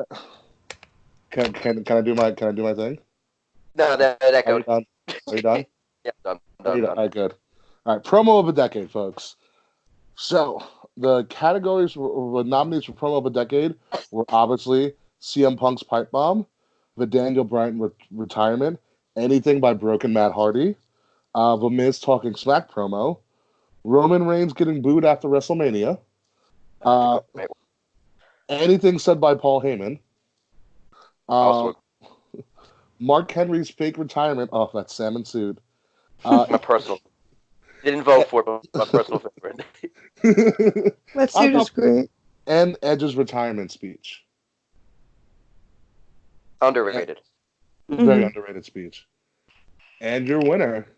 can I do my thing? No, that Are you echoed. done? Are you done? Yeah, done. Are you Done. done? All right, good. All right, promo of the decade, folks. So the categories were nominees for promo of the decade were obviously CM Punk's pipe bomb, the Daniel Bryan retirement, anything by Broken Matt Hardy, the Miz talking smack promo, Roman Reigns getting booed after WrestleMania, anything said by Paul Heyman, Also, Mark Henry's fake retirement off that salmon suit. my personal. Didn't vote for it, but my personal favorite. That suit is great. And Edge's retirement speech. Underrated. Very underrated speech. And your winner.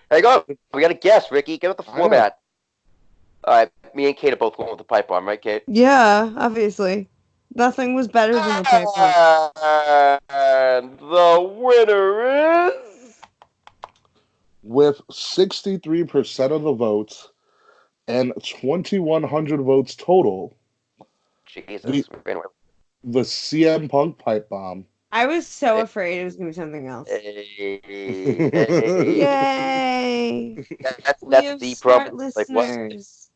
There you go. We got a guess, Ricky. Get with the I know. format. All right, me and Kate are both going with the pipe bomb, right, Kate? Yeah, obviously. Nothing was better than the pipe bomb. And the winner is with 63% of the votes and 2,100 votes total. Jesus. The CM Punk pipe bomb. I was so afraid it was going to be something else. Hey. Yay! That's We have the smart problem. Like, what? listeners.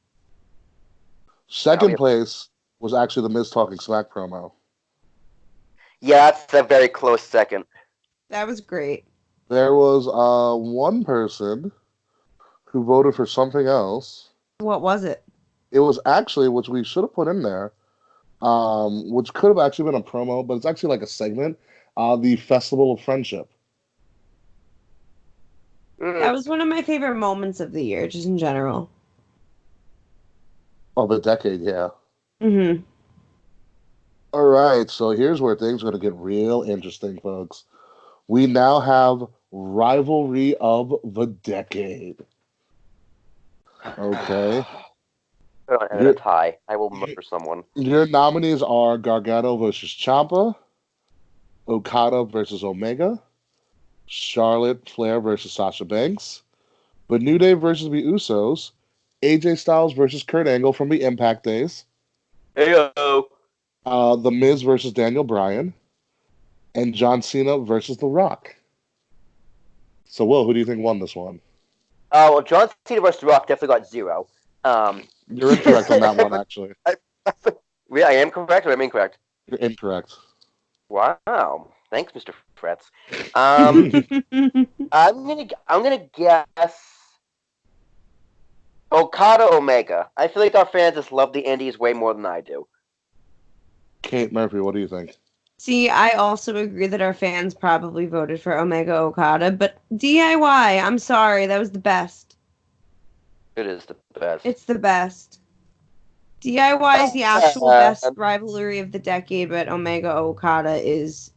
Second place was actually the Miz Talking Smack promo. Yeah, that's a very close second. That was great. There was one person who voted for something else. What was it? It was actually, which we should have put in there, which could have actually been a promo, but it's actually like a segment, the Festival of Friendship. That was one of my favorite moments of the year, just in general. Of the decade, yeah. Mm-hmm. All right, so here's where things are going to get real interesting, folks. We now have Rivalry of the Decade. Okay. And a tie. I will murder someone. Your nominees are Gargano versus Ciampa, Okada versus Omega, Charlotte Flair versus Sasha Banks, The New Day versus the Usos, AJ Styles versus Kurt Angle from the Impact days, Heyo. The Miz versus Daniel Bryan, and John Cena versus The Rock. So, Will, who do you think won this one? Oh, well, John Cena versus The Rock definitely got 0. You're incorrect on that one, actually. Really, I am correct or am I incorrect? You're incorrect. Wow. Thanks, Mr. Fretz. I'm gonna guess Okada Omega. I feel like our fans just love the Indies way more than I do. Kate Murphy, what do you think? See, I also agree that our fans probably voted for Omega Okada, but DIY, I'm sorry, that was the best. It is the best. It's the best. DIY is the actual best rivalry of the decade, but Omega Okada is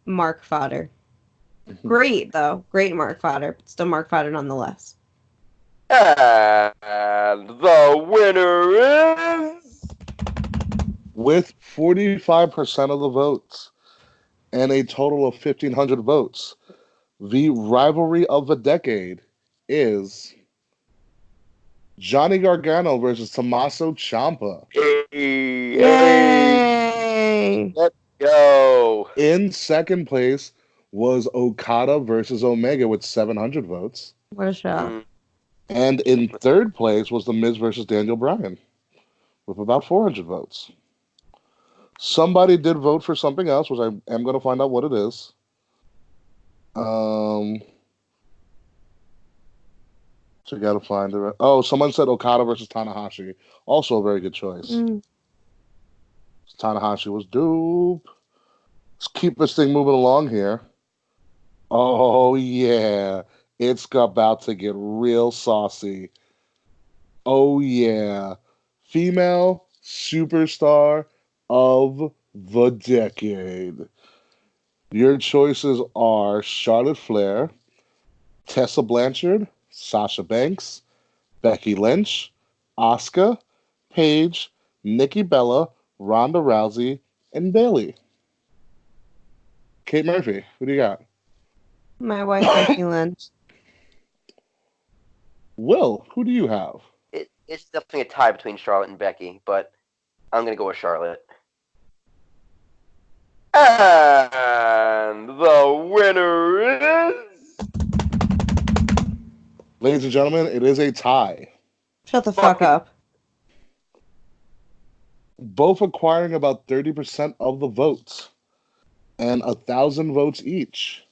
mark fodder. Great, though. Great mark fodder, but still mark fodder nonetheless. And the winner is... With 45% of the votes and a total of 1,500 votes, the rivalry of the decade is Johnny Gargano versus Tommaso Ciampa. Yay! Let's go. In second place was Okada versus Omega with 700 votes. What a shock. And in third place was The Miz versus Daniel Bryan with about 400 votes. Somebody did vote for something else, which I am going to find out what it is. So you got to find it. Oh, someone said Okada versus Tanahashi. Also a very good choice. Tanahashi was dope. Let's keep this thing moving along here. Oh, yeah. It's about to get real saucy. Oh, yeah. Female superstar of the decade. Your choices are Charlotte Flair, Tessa Blanchard, Sasha Banks, Becky Lynch, Asuka, Paige, Nikki Bella, Ronda Rousey, and Bayley. Kate Murphy, who do you got? My wife, Becky Lynch. Will, who do you have? It's definitely a tie between Charlotte and Becky, but I'm going to go with Charlotte. And the winner is... Ladies and gentlemen, it is a tie. Shut the fuck up. Both acquiring about 30% of the votes and 1,000 votes each.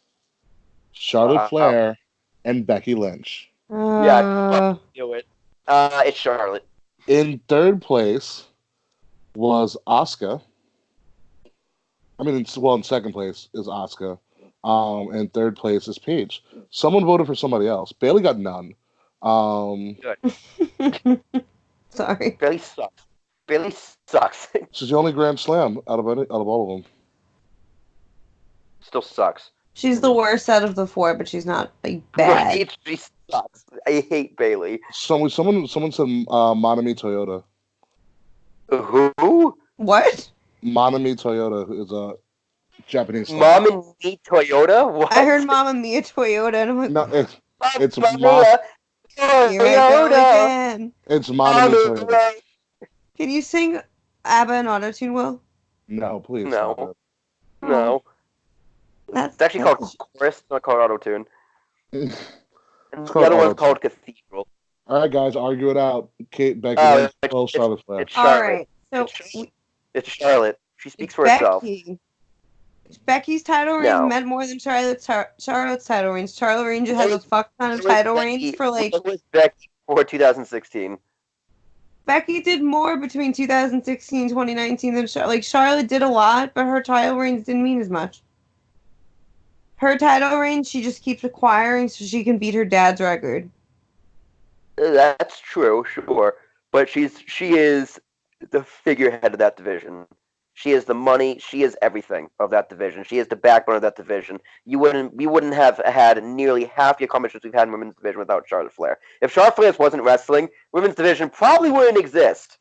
Charlotte Flair and Becky Lynch. Yeah, do it. It's Charlotte. In third place was Asuka. In second place is Asuka. And third place is Paige. Someone voted for somebody else. Bayley got none. Sorry. Bayley sucks. Bayley sucks. She's the only Grand Slam out of all of them. Still sucks. She's the worst out of the four, but she's not like bad. Right? She sucks. I hate Bayley. Someone said Manami Toyota. Who? What? Manami Toyota is a Japanese star. Mom and Me Toyota? What? I heard Mama Mia Toyota, and I'm like, No, It's Mania. Here I go again. It's Monica Turner. Can you sing ABBA in autotune, Will? No, please No. stop No. That's It's actually called chorus, not called auto-tune. it. And It's the called other one's auto-tune. called Cathedral. All right, guys, argue it out. Kate, Becky Lynch, well, Charlotte Flair. It's Charlotte. All right. So It's Charlotte. She speaks for Becky. herself. Becky's title reign No. meant more than Charlotte's title reigns. Charlotte Reigns has a fuck ton of title reigns for like. What was Becky for 2016? Becky did more between 2016 and 2019 than Charlotte. Charlotte did a lot, but her title reigns didn't mean as much. Her title reign, she just keeps acquiring so she can beat her dad's record. That's true, sure, but she is the figurehead of that division. She is the money. She is everything of that division. She is the backbone of that division. We wouldn't have had nearly half the accomplishments we've had in women's division without Charlotte Flair. If Charlotte Flair wasn't wrestling, women's division probably wouldn't exist.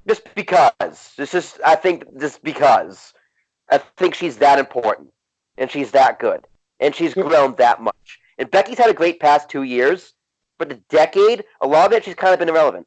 Just because. I think she's that important, and she's that good, and she's grown that much. And Becky's had a great past 2 years, but the decade, a lot of it, she's kind of been irrelevant.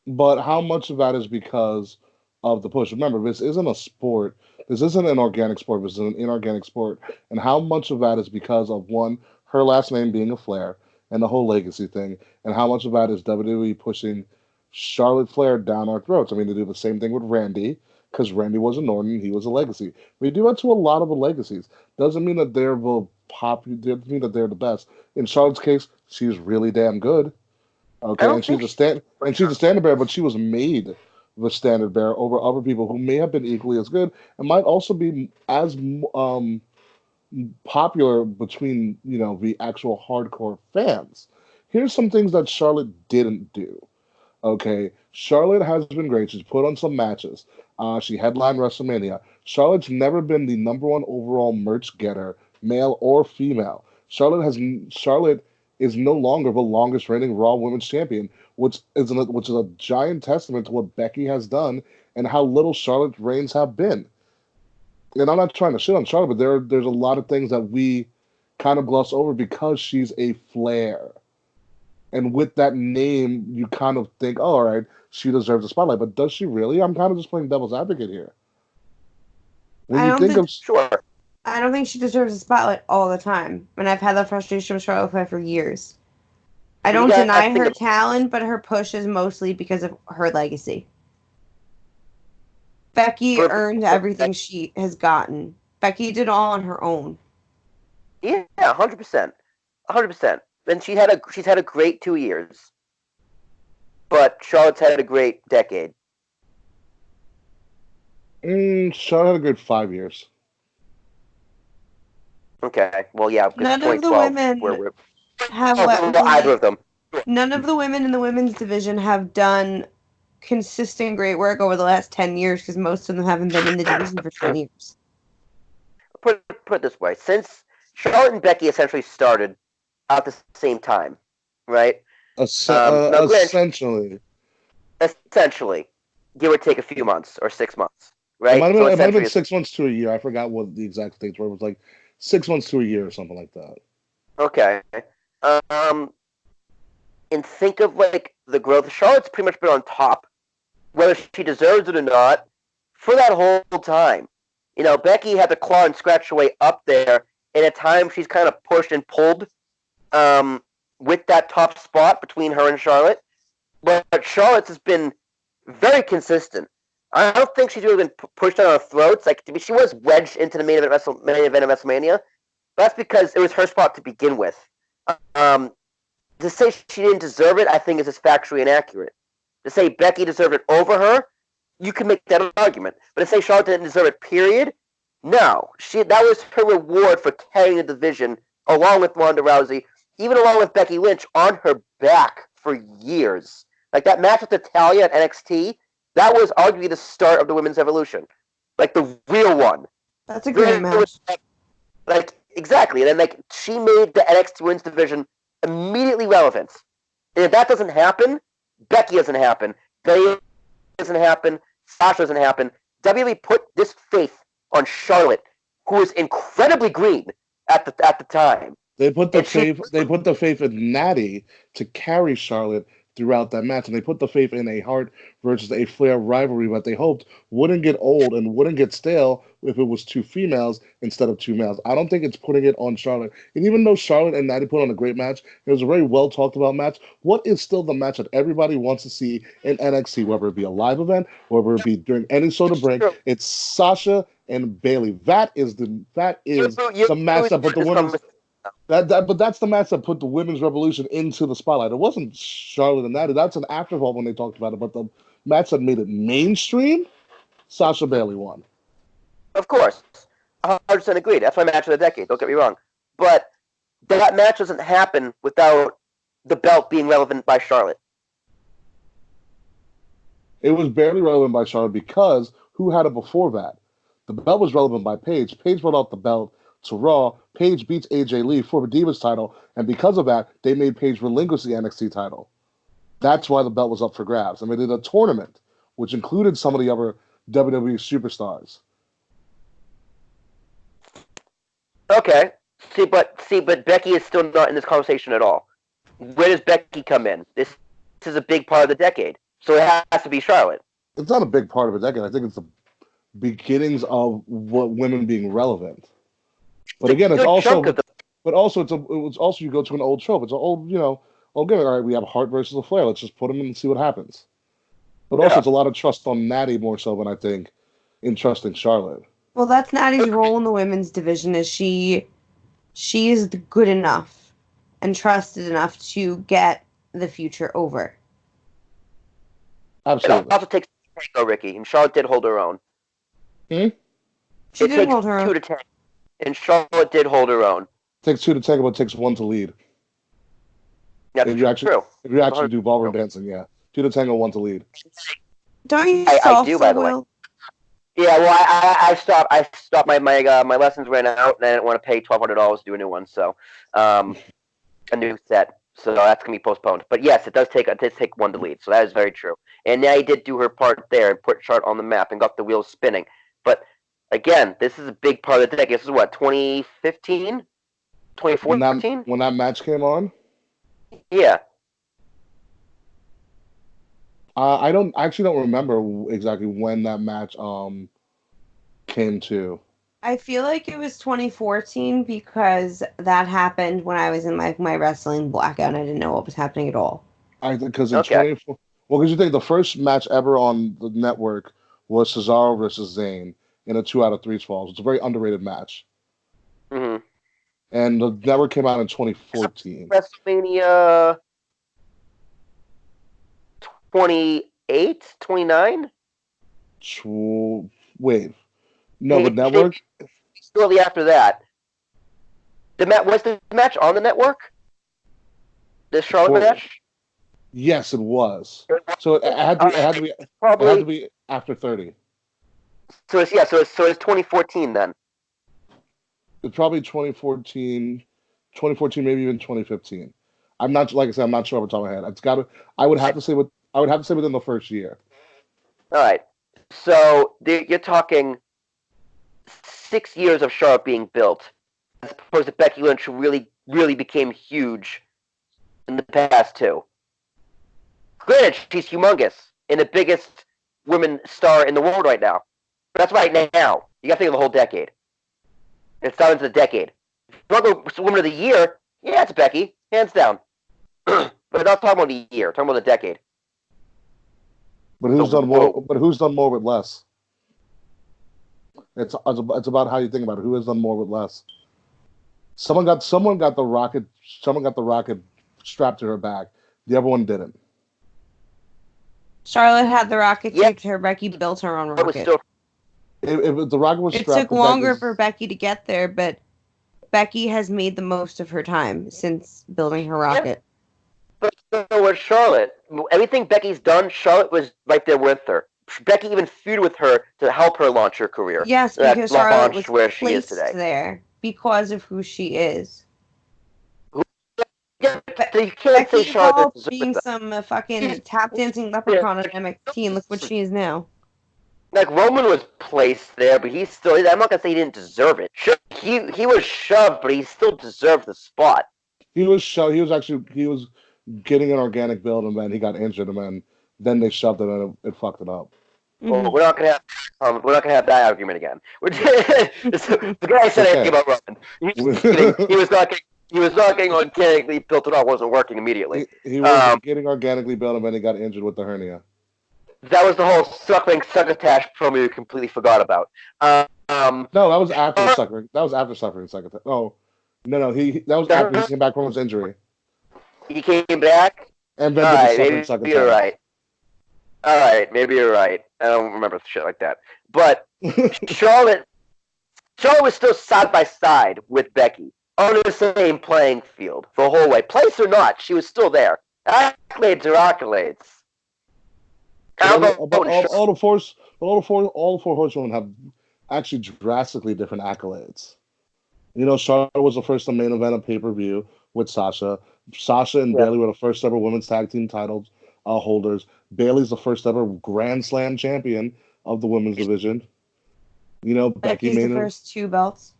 But how much of that is because of the push? Remember, this isn't a sport. This isn't an organic sport. This is an inorganic sport. And how much of that is because of, one, her last name being a Flair and the whole legacy thing, and how much of that is WWE pushing Charlotte Flair down our throats? I mean, they do the same thing with Randy, because Randy was a Norton, he was a legacy. We do that to a lot of the legacies. Doesn't mean that they're the doesn't mean that they're the best. In Charlotte's case, she's really damn good. Okay, and she's a standard bearer, but she was made the standard bearer over other people who may have been equally as good and might also be as popular between the actual hardcore fans. Here's some things that Charlotte didn't do. Okay, Charlotte has been great. She's put on some matches. She headlined WrestleMania. Charlotte's never been the number one overall merch getter, male or female. Charlotte is no longer the longest reigning Raw Women's Champion, which is a giant testament to what Becky has done and how little Charlotte's reigns have been. And I'm not trying to shit on Charlotte, but there's a lot of things that we kind of gloss over because she's a Flair. And with that name, you kind of think, oh, all right, she deserves a spotlight. But does she really? I'm kind of just playing devil's advocate here. I don't think she deserves a spotlight all the time. And I've had that frustration with Charlotte Flair for years. I don't deny her talent, but her push is mostly because of her legacy. Becky earned everything she has gotten. Becky did all on her own. Yeah, 100%. 100%. And she's had a great 2 years. But Charlotte's had a great decade. Charlotte had a good 5 years. Okay. Well, yeah. None of the women have either of them. None of the women in the women's division have done consistent great work over the last 10 years because most of them haven't been in the division for 10 years. Put it this way. Since Charlotte and Becky essentially started at the same time, right? Essentially. Essentially. Give or take a few months or 6 months, right? It might have been 6 months to a year. I forgot what the exact dates were. It was like 6 months to a year or something like that. Okay. And think of like the growth. Charlotte's pretty much been on top, whether she deserves it or not, for that whole time. Becky had to claw and scratch her way up there, and at times she's kind of pushed and pulled with that top spot between her and Charlotte. But Charlotte's has been very consistent. I don't think she's really been pushed on our throats. Like, she was wedged into the main event of WrestleMania. But that's because it was her spot to begin with. To say she didn't deserve it, I think is just factually inaccurate. To say Becky deserved it over her, you can make that argument. But to say Charlotte didn't deserve it, period, no. That was her reward for carrying the division, along with Ronda Rousey, even along with Becky Lynch, on her back for years. Like, that match with Natalya at NXT, that was arguably the start of the women's evolution. Like, the real one. That's a great match. Like, exactly. And then, she made the NXT women's division immediately relevant. And if that doesn't happen, Becky doesn't happen. Bayley doesn't happen. Sasha doesn't happen. WWE put this faith on Charlotte, who was incredibly green at the time. They put the And she, faith. They put the faith in Natty to carry Charlotte throughout that match, and they put the faith in a Hart versus a Flair rivalry that they hoped wouldn't get old and wouldn't get stale if it was two females instead of two males. I don't think it's putting it on Charlotte. And even though Charlotte and Natty put on a great match, it was a very well talked about match. What is still the match that everybody wants to see in NXT, whether it be a live event, whether it be during any sort of it's break? true. It's Sasha and Bailey. That is the match that put the This women's conversation. but that's the match that put the women's revolution into the spotlight. It wasn't Charlotte and Natty. That's an afterthought when they talked about it. But the match that made it mainstream, Sasha Bailey won. Of course, 100% agreed. That's my match of the decade. Don't get me wrong, but that match doesn't happen without the belt being relevant by Charlotte. It was barely relevant by Charlotte because who had it before that? The belt was relevant by Paige. Paige brought out the belt to Raw. Paige beats AJ Lee for the Divas title, and because of that, they made Paige relinquish the NXT title. That's why the belt was up for grabs. And they did a tournament, which included some of the other WWE superstars. Okay. But Becky is still not in this conversation at all. Where does Becky come in? This is a big part of the decade, so it has to be Charlotte. It's not a big part of it, decade. I think it's the beginnings of what women being relevant. But again, it's also, but also it's also you go to an old trope. It's an old, old gimmick. All right, we have Hart versus a Flair. Let's just put them in and see what happens. But also, it's a lot of trust on Natty more so than I think in trusting Charlotte. Well, that's Natty's role in the women's division. Is she is good enough and trusted enough to get the future over. Absolutely. It also takes tango, Ricky, and Charlotte did hold her own. She did hold her own. 2 to 10, and Charlotte did hold her own. It takes 2 to tango, but it takes 1 to lead. That's if you actually, true. If you actually do ballroom dancing, yeah. 2 to tango, 1 to lead. Don't you I do, by the way. Yeah, well, I stopped my lessons ran out, and I didn't want to pay $1,200 to do a new one, so a new set. So that's gonna be postponed. But yes, it does take 1 to lead. So that is very true. And Natty did do her part there and put Charlotte on the map and got the wheels spinning. But again, this is a big part of the decade. This is what, 2015, 2014? When that match came on. Yeah. I actually don't remember exactly when that match came to. I feel like it was 2014 because that happened when I was in my wrestling blackout and I didn't know what was happening at all. Because in 24, well, because you think the first match ever on the network was Cesaro versus Zayn in a 2 out of 3 falls. It's a very underrated match. Mm-hmm. And the network came out in 2014. WrestleMania 28, 29? Wait. No, the network? Shortly after that. Was the match on the network? The Charlotte match? Yes, it was. So it had to be after 30. So it's 2014 then. It's probably 2014, maybe even 2015. I'm not, like I said, I'm not sure off the top of my head. I would have to say within the first year. All right. So you're talking 6 years of Charlotte being built, as opposed to Becky Lynch, who really, really became huge in the past 2. Granted, she's humongous and the biggest women star in the world right now. But that's right now. You got to think of the whole decade. It's down into the decade. If you want to go Woman of the Year, yeah, it's Becky, hands down. But not talking about the year, talking about the decade. But who's done more? But who's done more with less? It's about how you think about it. Who has done more with less? Someone got the rocket strapped to her back. The other one didn't. Charlotte had the rocket strapped to her. Becky built her own rocket. The rocket was strapped. It took longer for Becky to get there, but Becky has made the most of her time since building her rocket. But so was Charlotte. Everything Becky's done, Charlotte was right there with her. Becky even feuded with her to help her launch her career. Yes, because Charlotte was where she is today. There because of who she is. Yeah, so you can't say Charlotte being some fucking tap dancing leprechaun at NXT, and look what she is now. Like, Roman was placed there, but he's still. I'm not gonna say he didn't deserve it. Sure, he was shoved, but he still deserved the spot. He was he was getting an organic build, and then he got injured, and then they shoved it, and it fucked it up. Well, we're not gonna have that argument again. The guy said anything about Roman. He was not getting organically built at all. Wasn't working immediately. He was getting organically built, and then he got injured with the hernia. That was the whole succotash promo you completely forgot about. No, that was after suffering. That was after suffering succotash. No. That was after he came back from his injury. He came back. And then maybe you're right. All right, maybe you're right. I don't remember shit like that. But Charlotte was still side by side with Becky on the same playing field the whole way. Place or not, she was still there. Accolades are accolades. All the four horsewomen have actually drastically different accolades. You know, Charlotte was the first to main event a pay-per-view with Sasha. Sasha and Bayley were the first ever women's tag team titles holders. Bayley's the first ever Grand Slam champion of the women's division. You know, Becky's the first two belts.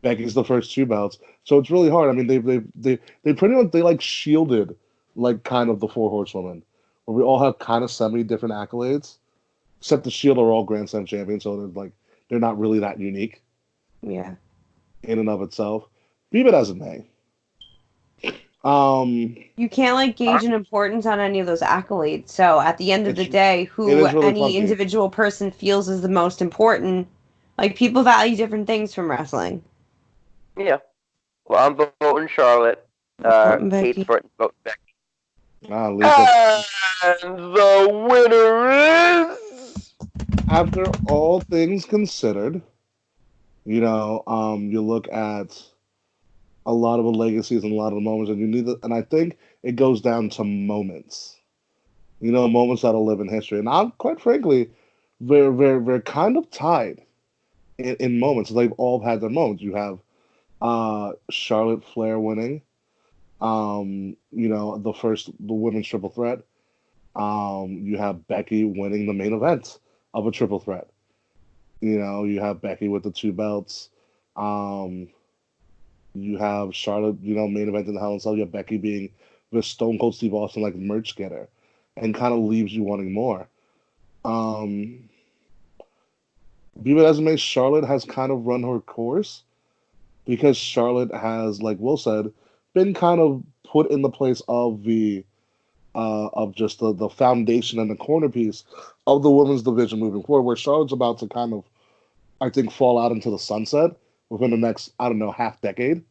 Becky's the first two belts. So it's really hard. I mean, they pretty much like shielded like kind of the four horsewomen, where we all have kind of semi-different accolades, except the Shield are all Grand Slam champions, so they're not really that unique. Yeah. In and of itself, be it as it may. You can't like gauge an importance on any of those accolades. So at the end of the day, who really any funky. individual person feels is the most important, like people value different things from wrestling. Yeah. Well, I'm voting Charlotte. Kate's voting Becky. And the winner is, after all things considered, you know, you look at a lot of the legacies and a lot of the moments, and I think it goes down to moments. You know, moments that'll live in history. And I'm quite frankly, they're kind of tied in moments. They've all had their moments. You have Charlotte Flair winning, you know, the women's triple threat. You have Becky winning the main event of a triple threat. You know, you have Becky with the two belts. You have Charlotte, you know, main event in the Hell in a Cell. You have Becky being the Stone Cold Steve Austin like merch getter, and kind of leaves you wanting more. Be it as it may, Charlotte has kind of run her course, because Charlotte has, like Will said, been kind of put in the place of the just the foundation and the corner piece of the women's division moving forward, where Charlotte's about to kind of, I think, fall out into the sunset within the next, I don't know, half decade,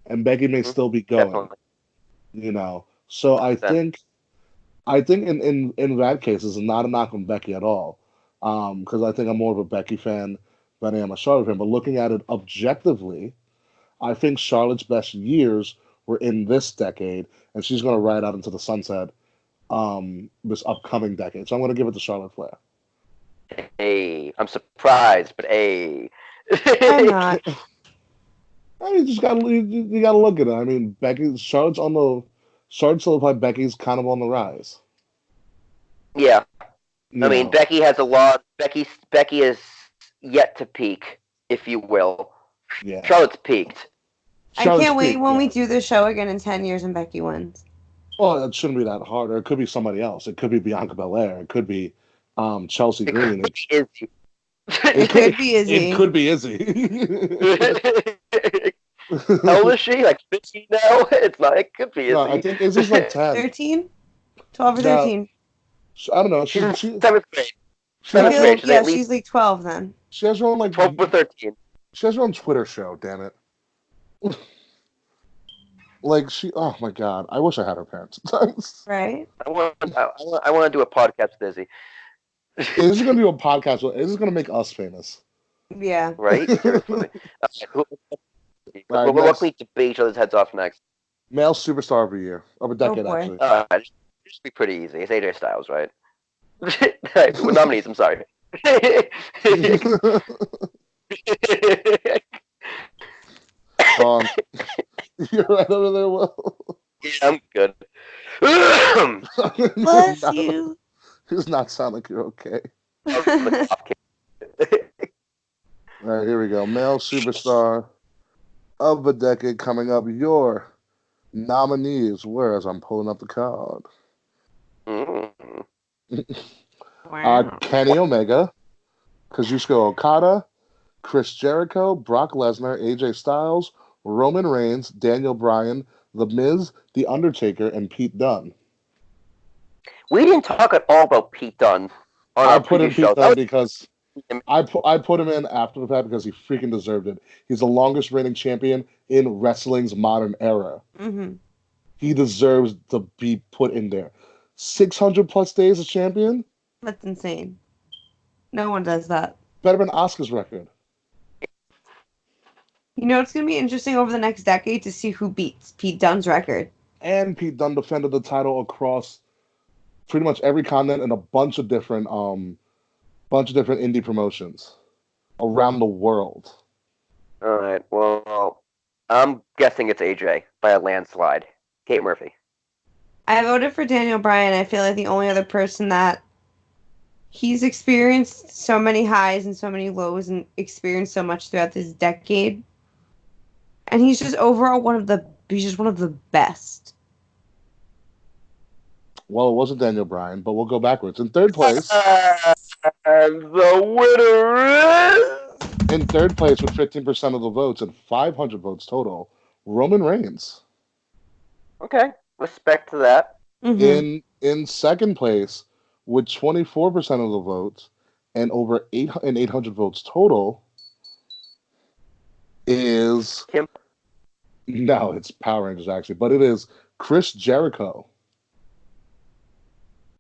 and Becky may still be going. Definitely. You know, so I think in that case, it's not a knock on Becky at all, because I think I'm more of a Becky fan than I am a Charlotte fan. But looking at it objectively, I think Charlotte's best years were in this decade, and she's going to ride out into the sunset this upcoming decade. So I'm going to give it to Charlotte Flair. Hey, I'm surprised, but hey. I'm not. I mean, you gotta look at it. I mean, Charlotte solidified Becky's kind of on the rise. Yeah. I mean, Becky has a lot. Becky is yet to peak, if you will. Yeah. Charlotte's peaked. I can't wait when we do the show again in 10 years and Becky wins. Well, it shouldn't be that hard. Or it could be somebody else. It could be Bianca Belair. It could be Chelsea Green. It could be Izzy. It could be Izzy. How old is she? Like 15 now? It's not. It could be Izzy. No, I think Izzy's like 10. 13? 12 or 13? I don't know. She's 7th grade. Yeah, she's like 12 then. She has her own 12 or 13. She has her own Twitter show. Damn it. Oh my god! I wish I had her parents. Right. I want to do a podcast with Izzy. This is going to do a podcast. This is going to make us famous. Yeah. Right? Seriously. We'll need to beat each other's heads off next. Male superstar of a year. Of a decade, actually. Just be pretty easy. It's AJ Styles, right? Nominees, I'm sorry. You're right over there, Will. Yeah, I'm good. Bless you. Does not sound like you're okay. All right, here we go. Male superstar of the decade coming up. Your nominees were, as I'm pulling up the card, Mm. Wow. Kenny Omega, Kazuchika Okada, Chris Jericho, Brock Lesnar, AJ Styles, Roman Reigns, Daniel Bryan, The Miz, The Undertaker, and Pete Dunne. We didn't talk at all about Pete Dunne on I our put in previous Pete shows. Dunne because I put him in after the fact because he freaking deserved it. He's the longest reigning champion in wrestling's modern era. Mm-hmm. He deserves to be put in there. 600 plus days as champion? That's insane. No one does that. Better than Oscar's record. You know, it's going to be interesting over the next decade to see who beats Pete Dunne's record. And Pete Dunne defended the title across pretty much every continent and a bunch of different indie promotions around the world. All right. Well, I'm guessing it's AJ by a landslide. Kate Murphy. I voted for Daniel Bryan. I feel like the only other person that he's experienced so many highs and so many lows and experienced so much throughout this decade. And he's just overall one of the best. Well, it wasn't Daniel Bryan, but we'll go backwards. In third place, And the winner is in third place with 15% of the votes and 500 votes total, Roman Reigns. okay. Respect to that. Mm-hmm. In second place with 24% of the votes and over 800 votes total is Kim. no, it's Power Rangers actually, but it is Chris Jericho.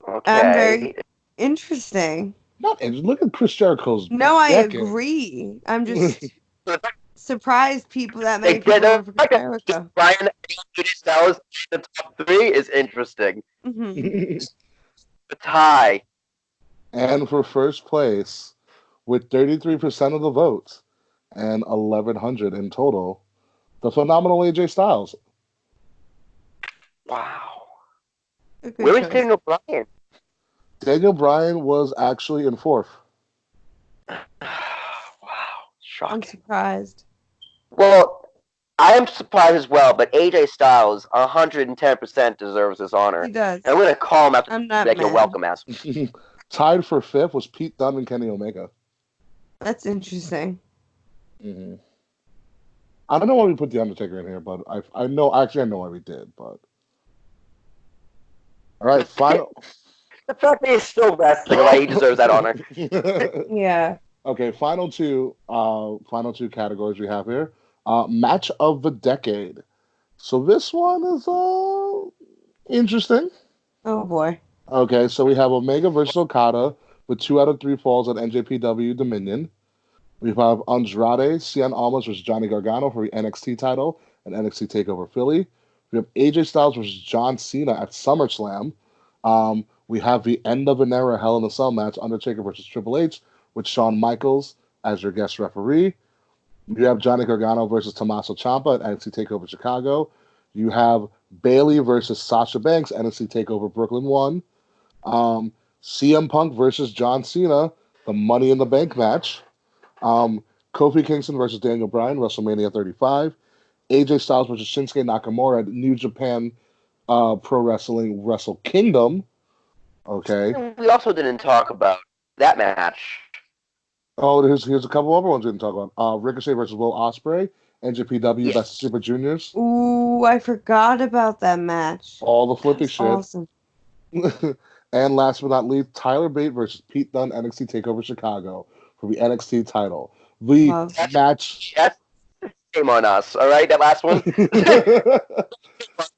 I'm very Okay. interesting. Not look at Chris Jericho's No, I decade. agree. I'm just surprised that many They people get voted for Jericho. Brian and AJ Styles in the top 3 is interesting. Mm-hmm. The tie. And for first place with 33% of the votes and 1,100 in total, the phenomenal AJ Styles. Wow. A good Where is choice. Daniel Bryan? Daniel Bryan was actually in fourth. Wow. I'm Shocking. surprised. Well, I am surprised as well, but AJ Styles 110% deserves this honor. He does. And I'm going to call him after I'm not like, you're mad. welcome, ass. Tied for fifth was Pete Dunne and Kenny Omega. That's interesting. Mm-hmm. I don't know why we put The Undertaker in here, but I know why we did, but all right, final. The fact that he's still wrestling, why he deserves that honor. Yeah. Okay, final two categories we have here. Match of the decade. So this one is interesting. Oh boy. Okay, so we have Omega versus Okada with 2 out of 3 falls at NJPW Dominion. We have Andrade Cien Almas versus Johnny Gargano for the NXT title and NXT Takeover Philly. We have AJ Styles versus John Cena at SummerSlam. We have the end of an era Hell in a Cell match, Undertaker versus Triple H, with Shawn Michaels as your guest referee. You have Johnny Gargano versus Tommaso Ciampa at NXT Takeover Chicago. You have Bayley versus Sasha Banks, NXT Takeover Brooklyn 1. CM Punk versus John Cena, the Money in the Bank match. Kofi Kingston versus Daniel Bryan, WrestleMania 35. AJ Styles versus Shinsuke Nakamura at New Japan Pro Wrestling Wrestle Kingdom. Okay. We also didn't talk about that match. Oh, here's a couple other ones we didn't talk about. Ricochet versus Will Ospreay, NJPW Yes. Best of Super Juniors. Ooh, I forgot about that match. All the flippy That's shit. awesome. And last but not least, Tyler Bate versus Pete Dunne, NXT Takeover Chicago for the NXT title. The Love. match. That's shame on us, all right? That last one.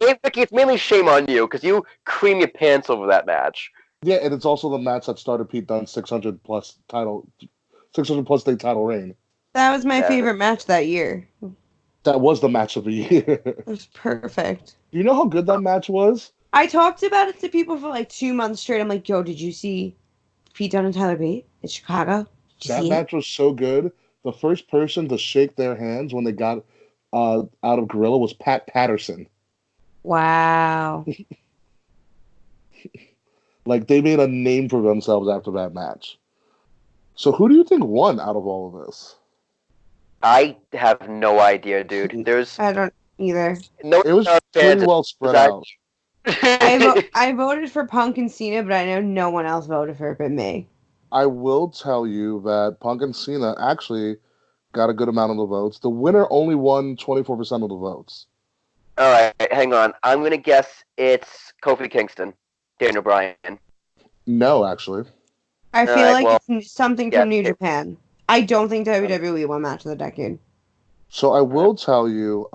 Hey, Vicky, it's mainly shame on you because you cream your pants over that match. Yeah, and it's also the match that started Pete Dunne's 600 plus day title reign. That was my Yeah. favorite match that year. That was the match of the year. It was perfect. Do you know how good that match was? I talked about it to people for like 2 months straight. I'm like, yo, did you see Pete Dunne and Tyler Bate in Chicago? Did you That see match was so good. The first person to shake their hands when they got out of Gorilla was Pat Patterson. it? Wow. Like, they made a name for themselves after that match. So who do you think won out of all of this? I have no idea, dude. There's I don't either. no It was pretty fans well spread besides. out. I voted for Punk and Cena, but I know no one else voted for it but me. I will tell you that Punk and Cena actually got a good amount of the votes. The winner only won 24% of the votes. All right, hang on. I'm gonna guess it's Kofi Kingston, Daniel Bryan. No, actually. I All feel right, like well, it's something yeah. from New Japan. I don't think WWE won Match of the Decade. So I will tell you,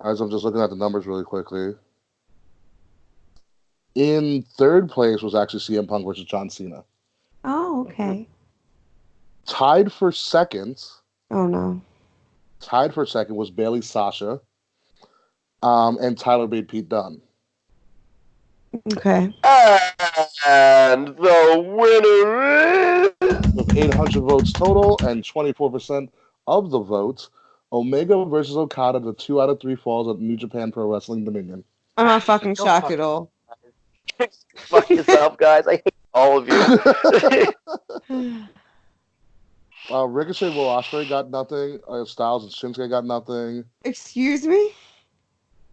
as I'm just looking at the numbers really quickly, in third place was actually CM Punk versus John Cena. Oh, okay. Tied for second Oh no. was Bailey Sasha, and Tyler beat Pete Dunne. Okay. And the winner is With 800 votes total and 24% of the votes, Omega versus Okada, the 2 out of 3 falls at New Japan Pro Wrestling Dominion. I'm not fucking Go shocked fuck- at all. fuck yourself, guys. I hate all of you. Ricochet, Will Ospreay got nothing. Styles and Shinsuke got nothing. Excuse me?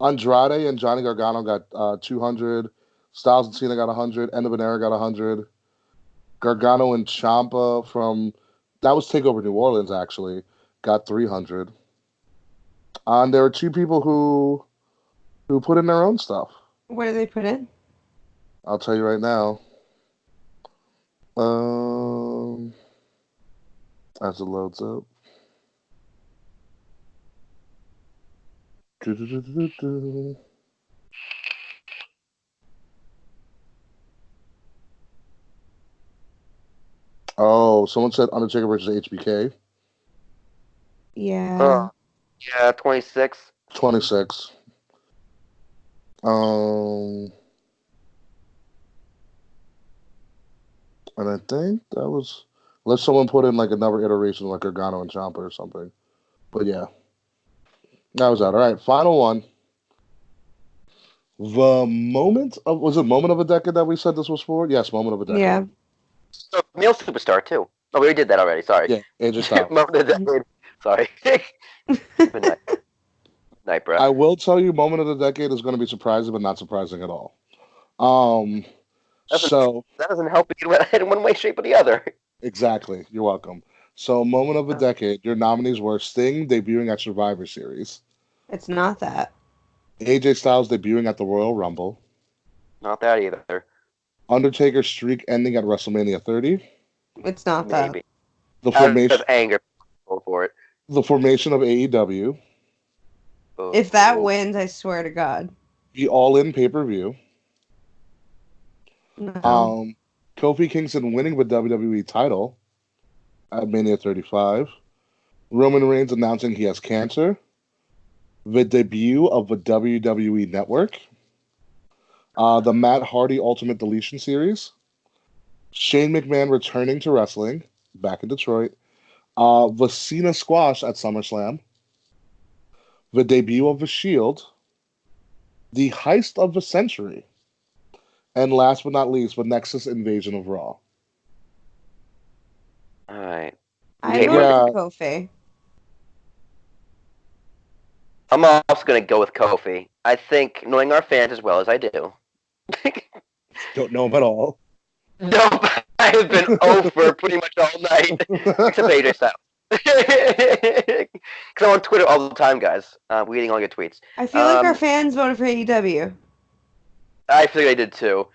Andrade and Johnny Gargano got 200. Styles and Cena got 100. End of an Era got 100. Gargano and Ciampa that was Takeover New Orleans, actually, got 300. And there were 2 people who put in their own stuff. What did they put in? I'll tell you right now. As it loads up. Oh, someone said Undertaker versus HBK. Yeah. Yeah, 26. 26. And I think that was, unless someone put in like another iteration like Gargano and Ciampa or something. But yeah, that was that. All right, final one. Was it moment of a decade that we said this was for? Yes, moment of a decade. Yeah. So, male superstar, too. Oh, we already did that already. Sorry. Yeah, AJ Styles. Moment of the decade. Sorry. Good night. Night, bro. I will tell you, moment of the decade is going to be surprising, but not surprising at all. So That doesn't help in one way, shape, or the other. exactly, you're welcome. So moment of the decade, your nominees were Sting debuting at Survivor Series, It's not that. AJ Styles debuting at the Royal Rumble, Not that either. Undertaker's streak ending at WrestleMania 30, It's not that. Maybe. the Out formation, of anger, go for it. the formation of AEW, If that Oh. wins, I swear to God. the All In pay-per-view, No. Kofi Kingston winning the WWE title at Mania 35, Roman Reigns announcing he has cancer, the debut of the WWE Network, the Matt Hardy Ultimate Deletion Series, Shane McMahon returning to wrestling back in Detroit, the Cena Squash at SummerSlam, the debut of the Shield, the heist of the century, and last but not least, the Nexus invasion of Raw. All right. I Yeah. voted for Kofi. I'm also going to go with Kofi. I think, knowing our fans as well as I do. Don't know him at all. Nope, I have been over pretty much all night, except AJ Styles. Because I'm on Twitter all the time, guys, reading all your tweets. I feel like our fans voted for AEW. I feel like I did too.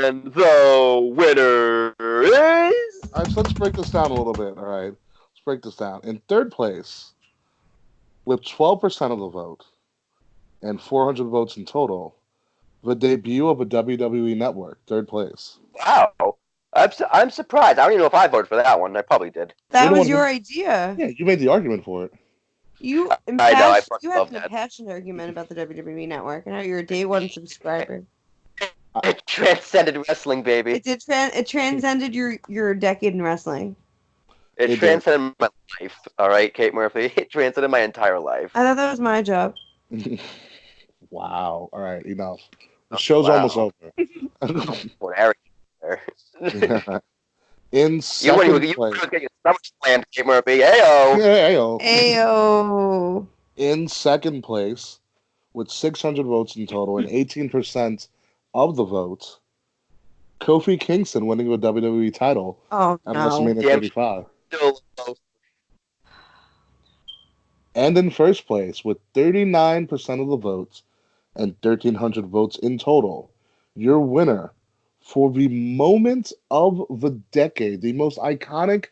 And the winner is... All right, so let's break this down a little bit. All right, let's break this down. In third place, with 12% of the vote and 400 votes in total, the debut of a WWE Network, third place. Wow. I'm surprised. I don't even know if I voted for that one. I probably did. That You're the was one your who- idea. Yeah, you made the argument for it. You I know, I fucking you love had an that. passionate argument about the WWE Network and how you're a day one subscriber. It transcended wrestling, baby. It transcended your decade in wrestling. It did. transcended my life. All right, Kate Murphy. It transcended my entire life. I thought that was my job. Wow. All right, enough. The show's Wow. almost over. What Eric there. In You wouldn't second you place, wouldn't get your SummerSlam, Dave Murphy. Ayo. Ayo. Ayo. In second place, with 600 votes in total and 18% of the votes, Kofi Kingston winning the WWE title Oh at no. WrestleMania Damn. 35. Still low. And in first place, with 39% of the votes and 1,300 votes in total, your winner for the moment of the decade, the most iconic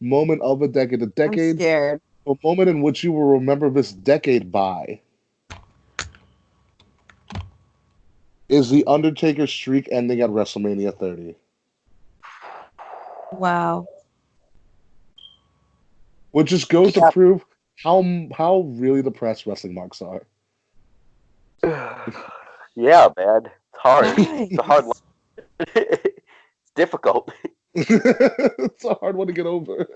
moment of the decade, I'm scared. a moment in which you will remember this decade by, is the Undertaker streak ending at WrestleMania 30. Wow. Which just goes to Yeah. prove how really depressed wrestling marks are. Yeah, man. It's hard. Guys. It's a hard one. It's difficult, It's a hard one to get over.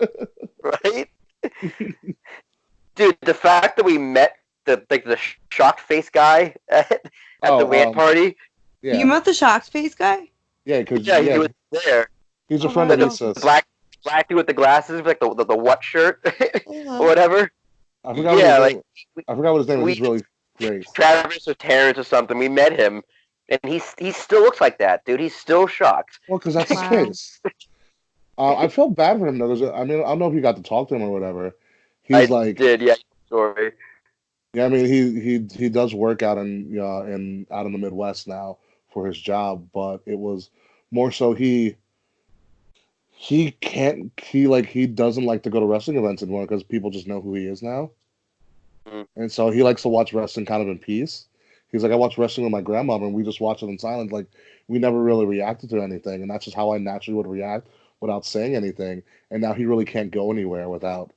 right? Dude, the fact that we met the shocked face guy at the WAN party. Yeah, You met the shocked face guy? yeah, because Yeah, he was there. he's a Oh, friend of that's Lisa's. Black dude with the glasses, like the what shirt Yeah. or whatever. I forgot what his Yeah, name. like I forgot what his name was. we He's really great. Travis or Terrence or something. We met him, and he still looks like that, dude. He's still shocked. Well, because that's his Wow. face. I felt bad for him though. I mean, I don't know if you got to talk to him or whatever. I He's like, did, yeah. Sorry. yeah. I mean, he does work out in out in the Midwest now for his job, but it was more so he can't he doesn't like to go to wrestling events anymore because people just know who he is now, and so he likes to watch wrestling kind of in peace. He's like, I watch wrestling with my grandmother, and we just watch it in silence. Like we never really reacted to anything, and that's just how I naturally would react without saying anything. And now he really can't go anywhere without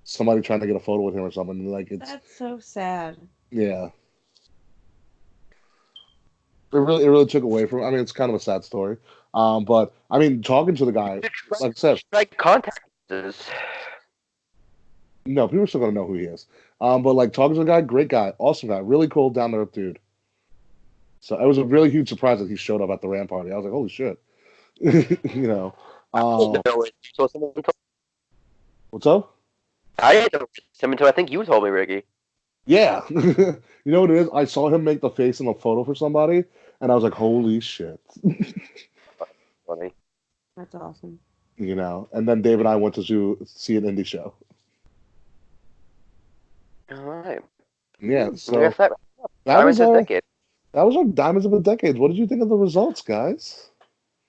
somebody trying to get a photo with him or something. Like it's That's so sad. yeah. It really took away from. I mean, it's kind of a sad story. But I mean, talking to the guy, like I said, Like contact us. no, people are still gonna know who he is. But like talking to the guy, great guy, awesome guy, really cool, down to earth dude. So it was a really huge surprise that he showed up at the Ram party. I was like, holy shit, you know. No, so someone told- What's up? I didn't know him until I think you told me, Ricky. Yeah, you know what it is? I saw him make the face in a photo for somebody, and I was like, holy shit, Funny. That's awesome. you know. And then Dave and I went to see an indie show. All right. Yeah, I so guess that that was a our decade. Diamonds of the Decade. What did you think of the results, guys?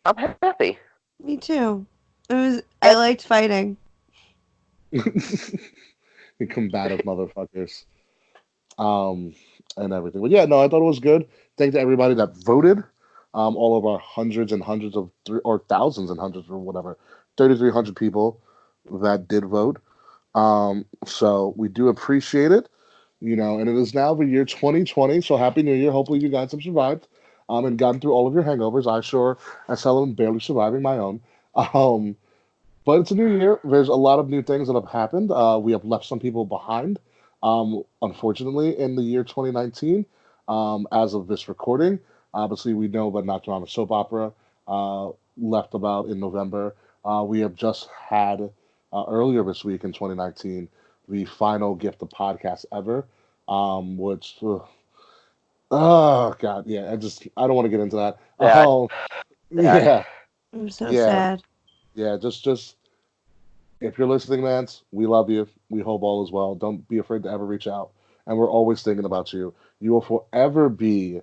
I'm happy. Me too. I liked fighting. You combative motherfuckers. And everything. But yeah, no, I thought it was good. Thank to everybody that voted. All of our hundreds and hundreds of or thousands and hundreds or whatever, 3,300 people that did vote. So we do appreciate it. You know, and it is now the year 2020. So happy New Year. Hopefully you guys have survived. And gotten through all of your hangovers. I sure as hell am barely surviving my own. Um, but it's a new year. There's a lot of new things that have happened. We have left some people behind, unfortunately, in the year 2019. As of this recording, obviously we know that Not Drama Soap Opera left about in November. We have just had earlier this week in 2019 the final gift of podcast ever, which oh god, yeah, I don't want to get into that. Sad. Yeah, I'm so yeah, sad. yeah. Just if you're listening, Lance, we love you. We hope all is well. Don't be afraid to ever reach out, and we're always thinking about you. You will forever be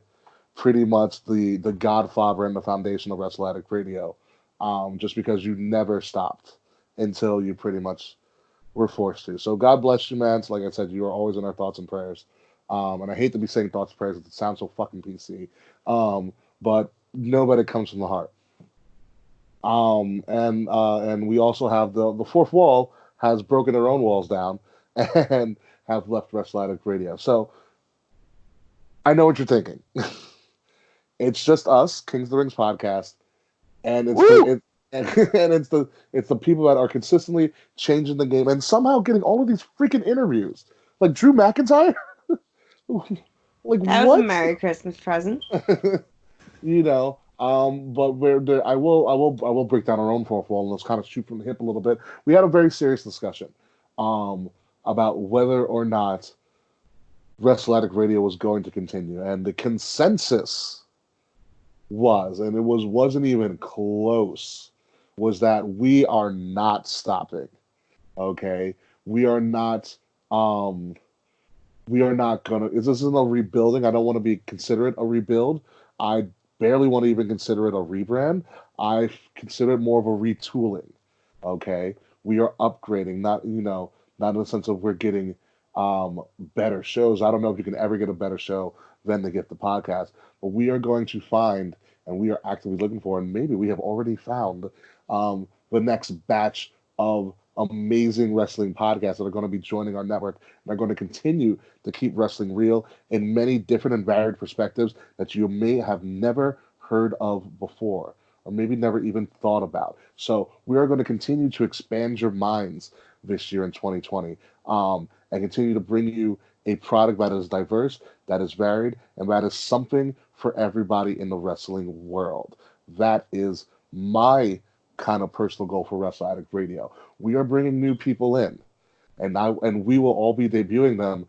pretty much the godfather and the foundation of Wrestletic Radio, just because you never stopped until you pretty much were forced to. So God bless you, man. So like I said, you are always in our thoughts and prayers. And I hate to be saying thoughts and prayers. It sounds so fucking PC. But know that it comes from the heart. And we also have the fourth wall has broken their own walls down and have left Wrestletic Radio. So I know what you're thinking. It's just us, Kings of the Rings podcast, and it's the people that are consistently changing the game and somehow getting all of these freaking interviews, like Drew McIntyre. Like That what? was a Merry Christmas present. You know, But I will break down our own profile and let's kind of shoot from the hip a little bit. We had a very serious discussion, um, about whether or not Wrestletic Radio was going to continue, and the consensus was, and wasn't even close, was that we are not stopping. Okay, we are not. Um, we are not gonna. This isn't a rebuilding. I don't want to be consider it a rebuild. I barely want to even consider it a rebrand. I consider it more of a retooling. Okay, we are upgrading, not in the sense of we're getting better shows. I don't know if you can ever get a better show than the Get the Podcast, but we are going to find, and we are actively looking for, and maybe we have already found the next batch of amazing wrestling podcasts that are going to be joining our network and are going to continue to keep wrestling real in many different and varied perspectives that you may have never heard of before or maybe never even thought about. So we are going to continue to expand your minds this year in 2020, and continue to bring you a product that is diverse, that is varied, and that is something for everybody in the wrestling world. That is my kind of personal goal for Wrestle Addict Radio. We are bringing new people in, and we will all be debuting them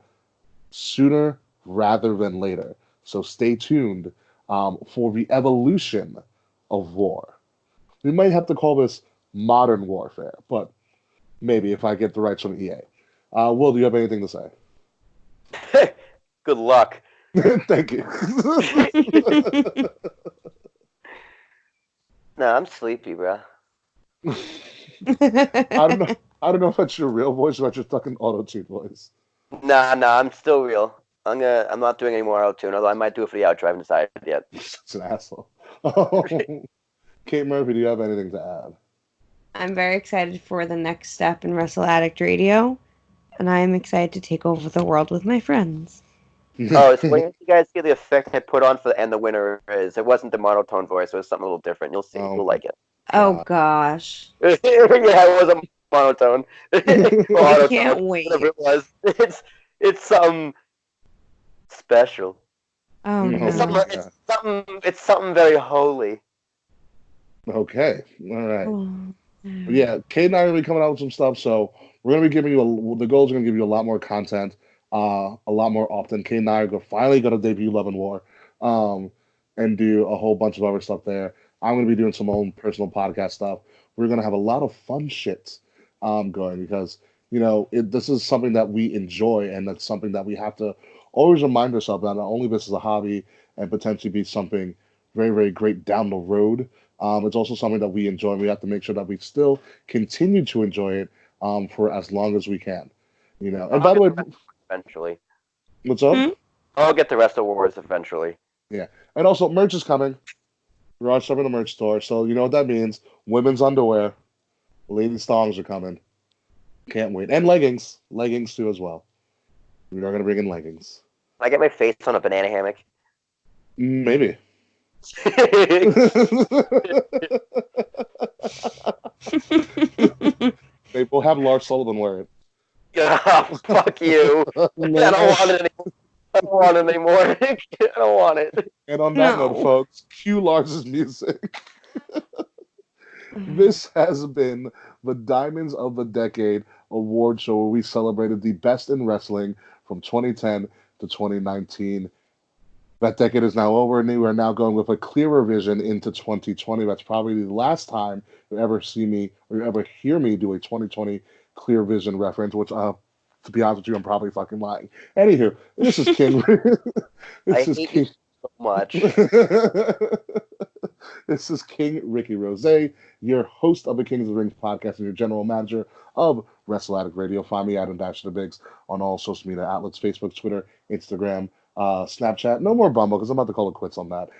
sooner rather than later. So stay tuned for the evolution of war. We might have to call this modern warfare, but maybe if I get the rights from EA. Will, do you have anything to say? Good luck. Thank you. Nah, I'm sleepy, bro. I don't know. I don't know if that's your real voice or that's your fucking auto-tune voice. Nah, I'm still real. I'm not doing any more auto tune, although I might do it for the outro. I haven't decided yet. It's an asshole. Kate Murphy, do you have anything to add? I'm very excited for the next step in Wrestle Addict Radio, and I am excited to take over the world with my friends. Oh, it's wait you guys get the effect I put on and the winner is. It wasn't the monotone voice, it was something a little different. You'll see. You'll like it. Oh gosh. Yeah, it was a monotone. I can't wait. Whatever it was. It's something special. Oh no. It's something very holy. Okay. All right. Oh. Yeah, Kate and I are going to be coming out with some stuff, so we're going to be giving you the goals are going to give you a lot more content, a lot more often. Kate and I are finally going to debut Love and War, and do a whole bunch of other stuff there. I'm going to be doing some own personal podcast stuff. We're going to have a lot of fun shit going because, this is something that we enjoy, and that's something that we have to always remind ourselves that not only this is a hobby and potentially be something very, very great down the road, it's also something that we enjoy, and we have to make sure that we still continue to enjoy it for as long as we can. And by the way, eventually. What's up? I'll get the rest of Wars eventually. Yeah. And also, merch is coming. We're all starting the merch store, so you know what that means. Women's underwear. Ladies' thongs are coming. Can't wait. And leggings. Leggings, too, as well. We are going to bring in leggings. Can I get my face on a banana hammock? Maybe. We'll have Lars Sullivan wear it. Oh, fuck you. I don't want it anymore. I don't want it anymore. I don't want it. And on that note, folks, cue Lars's music. This has been the Diamonds of the Decade award show where we celebrated the best in wrestling from 2010 to 2019. That decade is now over, and we are now going with a clearer vision into 2020. That's probably the last time you ever see me or you ever hear me do a 2020 clear vision reference, which, to be honest with you, I'm probably fucking lying. Anywho, this is King. I hate you so much. This is King Ricky Rose, your host of the Kings of the Rings podcast and your general manager of Wrestle Addict Radio. Find me, Adam Dash the Bigs, on all social media outlets, Facebook, Twitter, Instagram, Snapchat. No more Bumble, because I'm about to call it quits on that.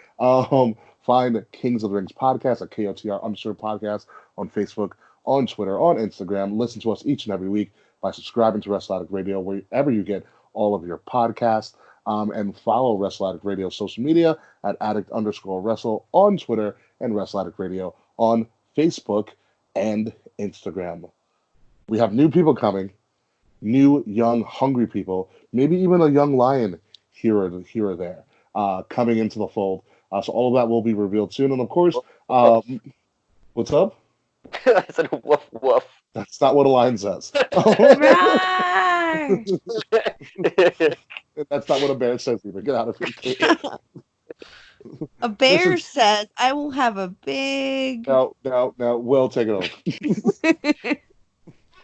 Find Kings of the Rings podcast at KOTR_podcast on Facebook, on Twitter, on Instagram. Listen to us each and every week by subscribing to Wrestle Addict Radio wherever you get all of your podcasts. And follow Wrestle Addict Radio social media at addict_wrestle on Twitter and Wrestle Addict Radio on Facebook and Instagram. We have new people coming, new, young, hungry people, maybe even a young lion here or there, coming into the fold. So all of that will be revealed soon. And of course, what's up? I said woof woof. That's not what a lion says. Rawr! That's not what a bear says either. Get out of here, Kate. A bear Listen, says, I will have a big. no. Will, take it over.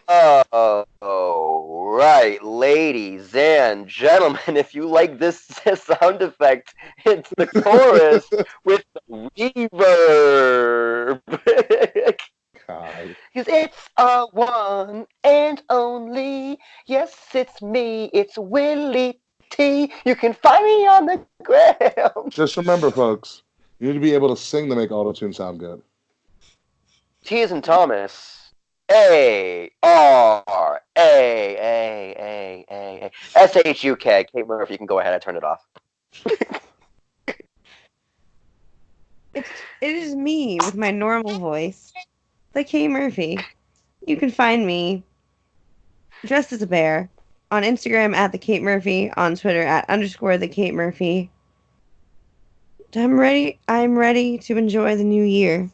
Oh, right, ladies and gentlemen, if you like this sound effect, it's the chorus with the reverb. God. Because it's a one and only. Yes, it's me. It's Willie T. You can find me on the gram. Just remember, folks, you need to be able to sing to make autotune sound good. T is in Thomas. A-R-A-A-A-A. S-H-U-K. Kate Murphy, you can go ahead. I turned it off. It is me with my normal voice, the Kate Murphy. You can find me dressed as a bear on Instagram at the Kate Murphy, on Twitter at _ the Kate Murphy. I'm ready to enjoy the new year.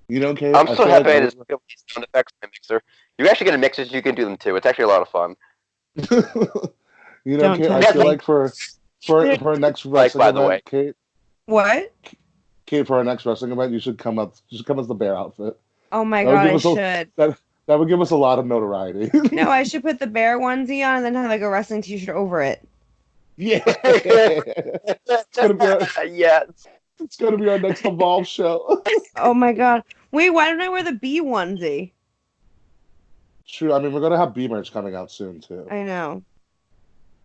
You know, Kate, I'm I so feel happy like I just put these sound effects in my mixer. You actually get a mixer, you can do them too. It's actually a lot of fun. you know, Don't Kate, I tempt feel me. like for our next Like, wrestling by the event, way. What? Kate, for our next wrestling event, you should come as the bear outfit. Oh my That would god, give I us should. that would give us a lot of notoriety. No, I should put the bear onesie on and then have like a wrestling t-shirt over it. Yeah. It's gonna be Yes. it's gonna be our next Evolve show. Oh my god. Wait, why don't I wear the bee onesie? True. I mean, we're gonna have B merch coming out soon too. I know.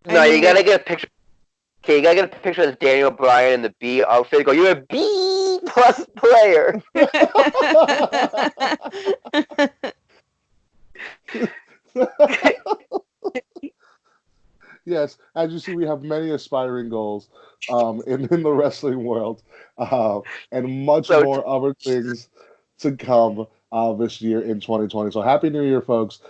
No, I you mean, gotta get a picture. Okay, you gotta get a picture of Daniel Bryan in the B outfit. Go, you're a B plus player. Yes, as you see, we have many aspiring goals in the wrestling world, and much So more other things to come this year in 2020. So happy New Year, folks!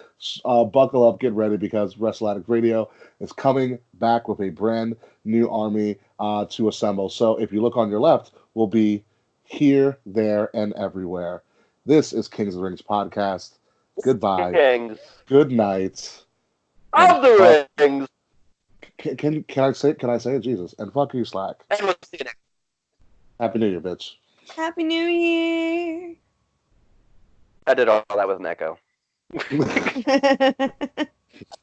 Buckle up, get ready, because Wrestle Addict Radio is coming back with a brand new army to assemble. So if you look on your left, we'll be here, there, and everywhere. This is Kings of the Rings podcast. Goodbye. Kings Good night. of the Rings. Can I say it, Jesus? And fuck you, Slack. And we'll see you next. Happy New Year, bitch. Happy New Year. I did all that with an echo. Oh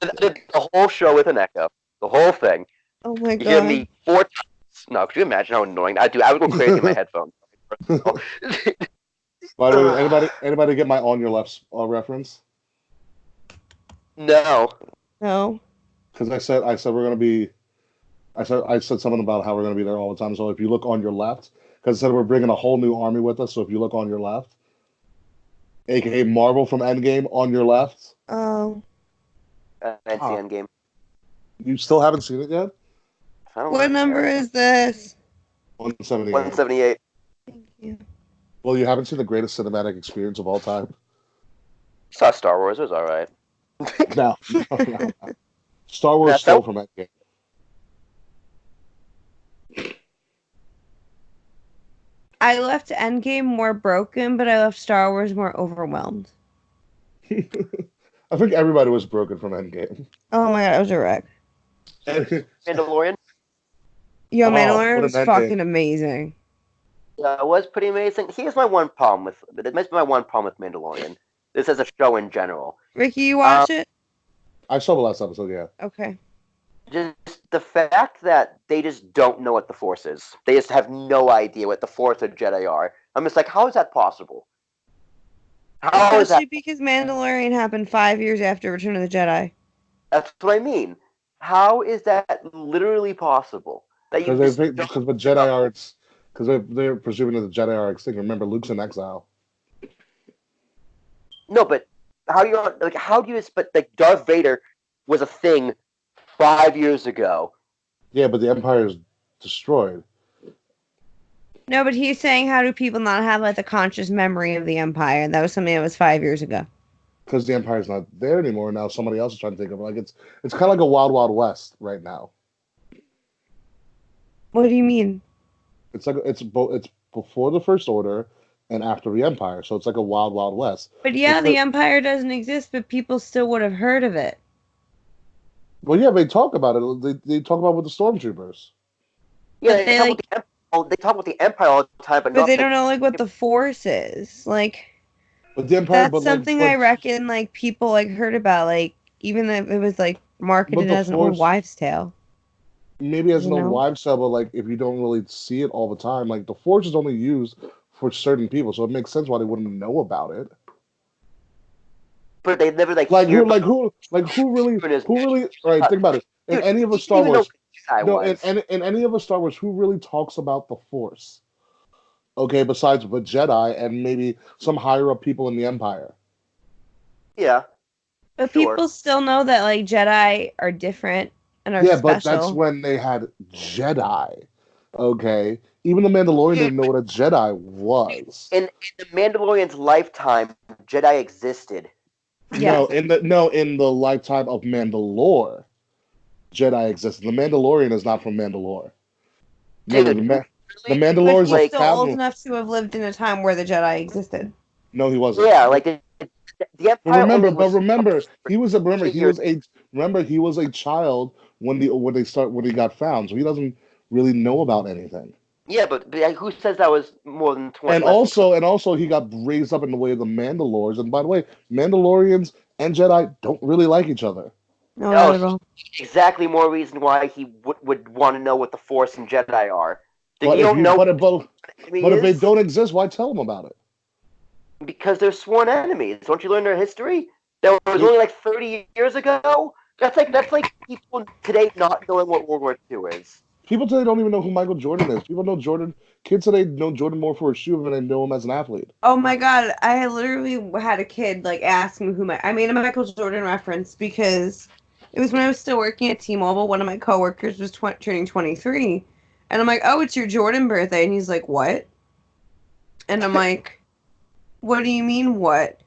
I did the whole show with an echo. The whole thing. my You hear god. me 4 times. No, could you imagine how annoying I do? I would go crazy in my headphones. By the way, anybody get my On Your Left reference? No. No. Because I said we're gonna be. I said something about how we're gonna be there all the time. So if you look on your left, because I said we're bringing a whole new army with us. So if you look on your left, aka Marvel from Endgame, on your left. Oh. That's the end game. You still haven't seen it yet? I don't What number is this? 178. 178. Thank you. Well, you haven't seen the greatest cinematic experience of all time. Saw Star Wars. It was all right. No. Star Wars stole from Endgame. I left Endgame more broken, but I left Star Wars more overwhelmed. I think everybody was broken from Endgame. Oh my god, it was a wreck. Mandalorian. Yo, Oh, Mandalorian what was an ending. fucking amazing. Yeah, it was pretty amazing. Here's my one problem with it. It might be my one problem with Mandalorian. This is a show in general. Ricky, you watch it? I saw the last episode, yeah. Okay. Just the fact that they just don't know what the Force is. They just have no idea what the Force or Jedi are. I'm just like, how is that possible? How is that? Especially because Mandalorian happened 5 years after Return of the Jedi. That's what I mean. How is that literally possible? That you Because just because the Jedi are because they're presuming that the Jedi are extinct. Remember, Luke's in exile. No, but how do you but like Darth Vader was a thing 5 years ago. Yeah, but the Empire is destroyed. No, but he's saying, how do people not have like the conscious memory of the Empire? And that was something that was 5 years ago. Because the Empire's not there anymore. Now somebody else is trying to take over. Like it's kind of like a Wild Wild West right now. What do you mean? It's like it's before the First Order and after the Empire, so it's like a wild, wild west. But yeah, the Empire doesn't exist, but people still would have heard of it. Well, yeah, they talk about it. They talk about it with the stormtroopers. Yeah, But they like, they talk about the Empire all the time, but but not they like don't know like what the Force is. Like But the Empire, that's something I reckon like people like heard about. Like even if it was like but marketed the as an old Force wives' tale. maybe as You an old know? wives' tale, but like if you don't really see it all the time, like the Force is only used for certain people, so it makes sense why they wouldn't know about it. but they never like hear about Who really? All right, think about it. In dude, any of the you Star didn't even know Wars, what Jedi no, was. in any of the Star Wars, who really talks about the Force? Okay, besides the Jedi and maybe some higher up people in the Empire. Yeah, But sure. people still know that like Jedi are different and are Yeah, but that's special. when they had Jedi. Okay, even the Mandalorian Dude, didn't know what a Jedi was. in the Mandalorian's lifetime, Jedi existed. Yes. No, in the lifetime of Mandalore, Jedi existed. The Mandalorian is not from Mandalore. Remember, Dude, the really? But Mandalore is a he's Like, still old family. enough to have lived in a time where the Jedi existed. No, he wasn't. yeah, like the Empire only But was remember, he was a years. he was a child when he got found, so he doesn't really know about anything. Yeah, but who says that was more than 20, less than 20? And also, he got raised up in the way of the Mandalores. And by the way, Mandalorians and Jedi don't really like each other. No, No, not at all. exactly more reason why he would want to know what the Force and Jedi are. That But you if don't you know but what if, but, the enemy but if they is don't exist, why tell them about it? because they're sworn enemies. Don't you learn their history? That was They, only like 30 years ago. That's like people today not knowing what World War II is. People today don't even know who Michael Jordan is. People know Jordan. Kids today know Jordan more for his shoe than they know him as an athlete. Oh my God, I literally had a kid like ask me I made a Michael Jordan reference because it was when I was still working at T-Mobile. One of my coworkers was turning 23, and I'm like, "Oh, it's your Jordan birthday," and he's like, "What?" And I'm like, "What do you mean, what?"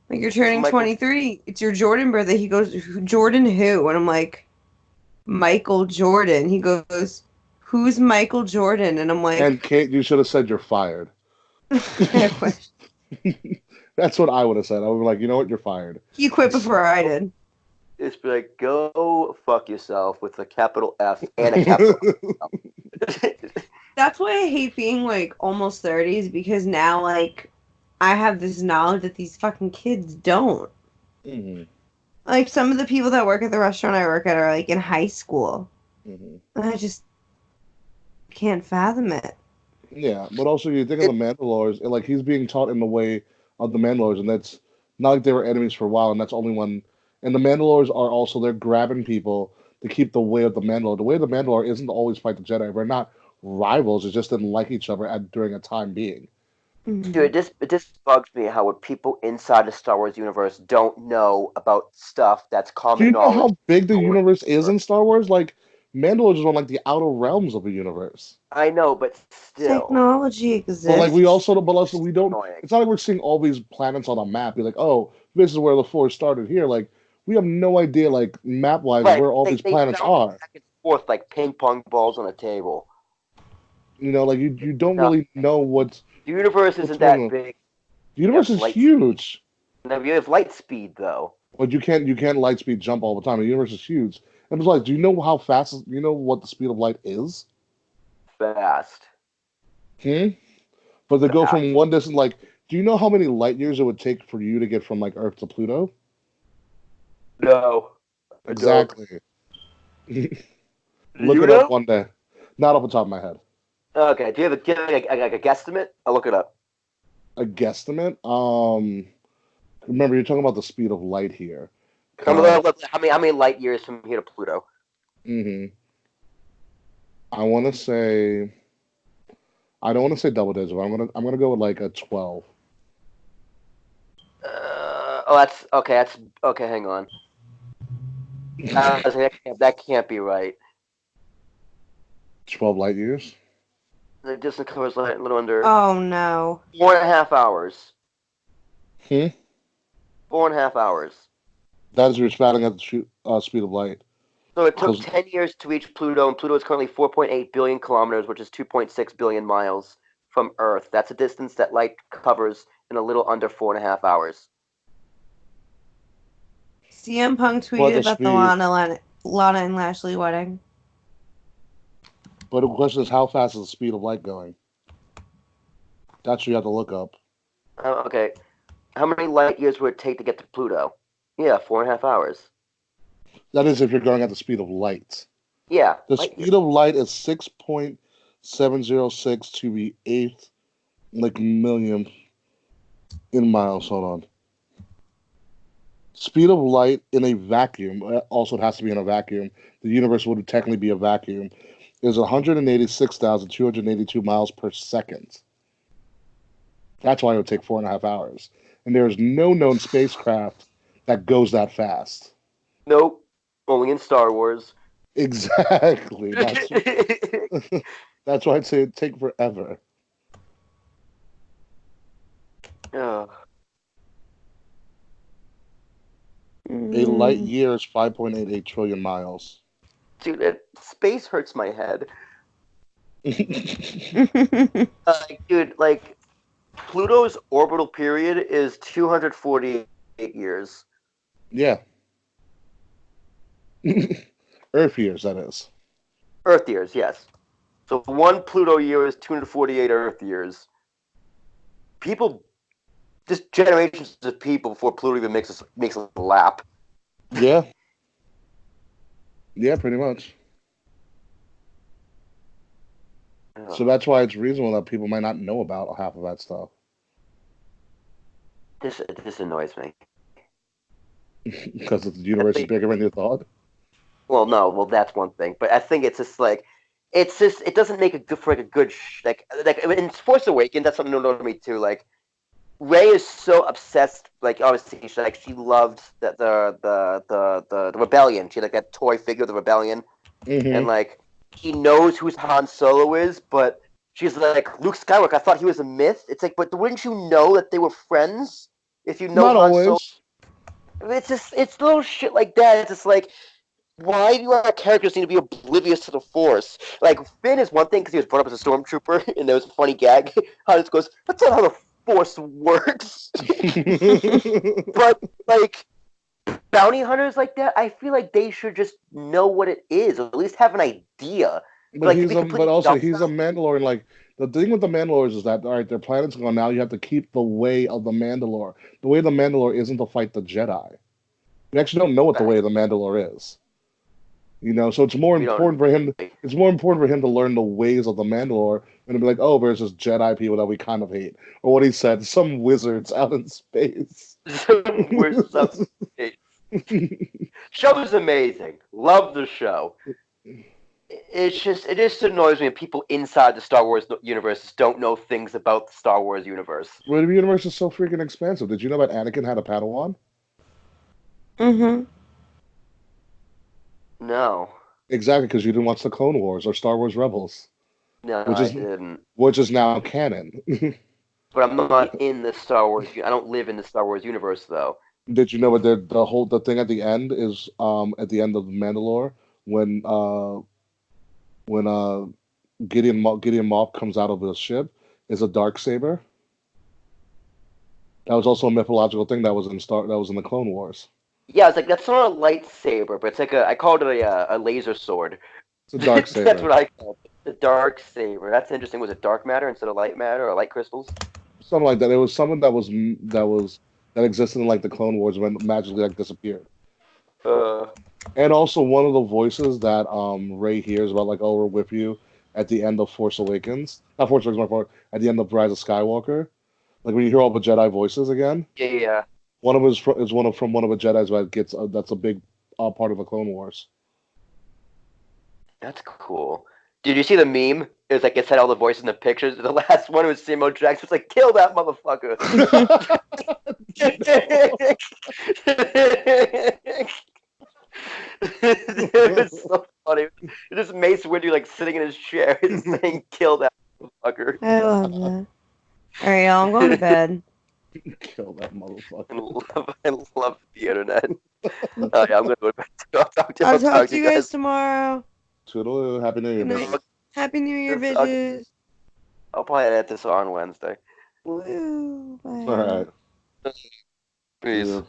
Like you're turning Michael, 23. It's your Jordan birthday. He goes, "Jordan who?" And I'm like, "Michael Jordan." He goes, "Who's Michael Jordan?" And I'm like, And Kate, you should have said you're fired. I quit. That's what I would have said. I would be like, you know what, you're fired. He quit before I did. it's like go fuck yourself with a capital F and a capital L. That's why I hate being like almost 30s because now like I have this knowledge that these fucking kids don't. Mhm, Like some of the people that work at the restaurant I work at are like in high school. mhm. And I just can't fathom it. Yeah, but also you think of the Mandalores, and like he's being taught in the way of the Mandalores, and that's not like they were enemies for a while, and that's only one. And the Mandalores are also they're grabbing people to keep the way of the Mandalore. The way of the Mandalore isn't to always fight the Jedi. We're not rivals. It just didn't like each other during a time being. Mhm. Dude, it just bugs me how people inside the Star Wars universe don't know about stuff that's Do common you know knowledge. how big the Star Wars universe is universe. in Star Wars? Like Mandalore is on like the outer realms of the universe. I know, but still, Technology But like exists. but also we don't. annoying. It's not like we're seeing all these planets on a map. Be like, oh, this is where the Force started here. Like we have no idea, like map wise, Right? where all They these they planets bounce are. back and forth like ping pong balls on a table. You know, like you don't No, really know the universe what's isn't going that on. big. The You universe have is light speed. huge, Now you have light speed though. but you can't light speed jump all the time. The universe is huge. And it's like, do you know how fast? You know what the speed of light is? Fast, Hmm. But to go fast. from one distance, like, do you know how many light years it would take for you to get from like Earth to Pluto? No, I don't. Exactly. Do Look you it up know? one day. Not off the top of my head. Okay. Do you have a guesstimate? I'll look it up. A guesstimate. Remember you're talking about the speed of light here. How many light years from here to Pluto? hmm I want to say. I don't want to say double digits. But I'm gonna go with like a 12. Oh, that's okay. That's okay. Hang on. I was like, that can't be right. 12 light years. The distance covers light a little under Oh no. 4.5 hours. Hmm. 4.5 hours. That is your spouting at the speed of light. So it took Because 10 years to reach Pluto, and Pluto is currently 4.8 billion kilometers, which is 2.6 billion miles from Earth. That's a distance that light covers in a little under 4.5 hours. CM Punk but tweeted the about the speed. Lana and Lashley wedding. But the question is, how fast is the speed of light going? That's what you have to look up. Okay. How many light years would it take to get to Pluto? Yeah, 4.5 hours. That is if you're going at the speed of light. Yeah, The light years. speed of light is 6.706 to the eighth millionth in miles. Hold on. Speed of light in a vacuum, also it has to be in a vacuum. The universe would technically be a vacuum, is 186,282 miles per second. That's why it would take 4.5 hours. And there is no known spacecraft that goes that fast. Nope. Only in Star Wars. Exactly. That's why I'd say it'd take forever. Oh. A light year is 5.88 trillion miles. Dude, space hurts my head. Mm. Dude, like, Pluto's orbital period is 248 years. Yeah. Earth years, that is. Earth years, yes. So one Pluto year is 248 Earth years. People, just generations of people before Pluto even makes a lap. Yeah. Yeah, pretty much. So that's why it's reasonable that people might not know about half of that stuff. This annoys me. Because the universe is bigger than you thought. Well, no, well that's one thing, but I think it's just like, it doesn't make a good for like a good like in Force Awakens. That's something new to me too. Like Rey is so obsessed. Like obviously, she loved the rebellion. She had like that toy figure of the rebellion, and Mm-hmm. like he knows who Han Solo is, but she's like, Luke Skywalker. I thought he was a myth. It's like, but wouldn't you know that they were friends if you know Not Han Solo? always. It's little shit like that. It's just like, why do our characters need to be oblivious to the Force? Like, Finn is one thing because he was brought up as a stormtrooper, and there was a funny gag. How this goes, that's not how the Force works. But, like, bounty hunters like that, I feel like they should just know what it is, or at least have an idea. But Like, to he's be a but completely also he's a dumbfounded. Mandalorian. Like the thing with the Mandalorians is that all right, their planet's gone now. You have to keep the way of the Mandalore. The way of the Mandalore isn't to fight the Jedi. We actually don't know what the way of the Mandalore is. So it's more We don't. important for him. It's more important for him to learn the ways of the Mandalore and to be like, oh, there's this Jedi people that we kind of hate, or what he said, some wizards out in space. We're so. Show is amazing. Love the show. It just annoys me when people inside the Star Wars universe don't know things about the Star Wars universe. Well, the universe is so freaking expansive. Did you know that Anakin had a Padawan? Mm-hmm. No, Exactly, because you didn't watch the Clone Wars or Star Wars Rebels, no, which I is didn't. which is now canon. But I'm not in the Star Wars. I don't live in the Star Wars universe, though. Did you know that the thing at the end is at the end of Mandalore when Gideon Moff comes out of the ship is a dark saber. That was also a mythological thing that was in the Clone Wars. Yeah, it's like that's not a lightsaber, but it's like I called it a laser sword. It's a dark That's saber, what I called it. The dark saber. That's interesting. Was it dark matter instead of light matter or light crystals? something like that. It was something that existed in like the Clone Wars when magically like disappeared. Uh, And also one of the voices that Ray hears about like, oh, we're with you at the end of Force Awakens. Not Force Awakens, my fault. At the end of Rise of Skywalker. Like when you hear all the Jedi voices again, yeah, yeah. one of them is from one of the Jedi's that gets that's a big part of the Clone Wars. That's cool. Did you see the meme? It was like it said all the voices in the pictures. The last one was Samuel Jackson. It's like, kill that motherfucker. It was so funny. It just Mace Windu like sitting in his chair and saying, "Kill that motherfucker." I love that. All right, y'all, I'm going to bed. Kill that motherfucker. I love the internet. Oh, yeah, I'm gonna go to bed. I'll I'll talk talk to you guys tomorrow. Toodaloo. Happy New Year, Good bitch. night. Happy New Year, I'll- bitches. I'll probably edit this on Wednesday. Woo. Bye. All right. Peace. Yeah.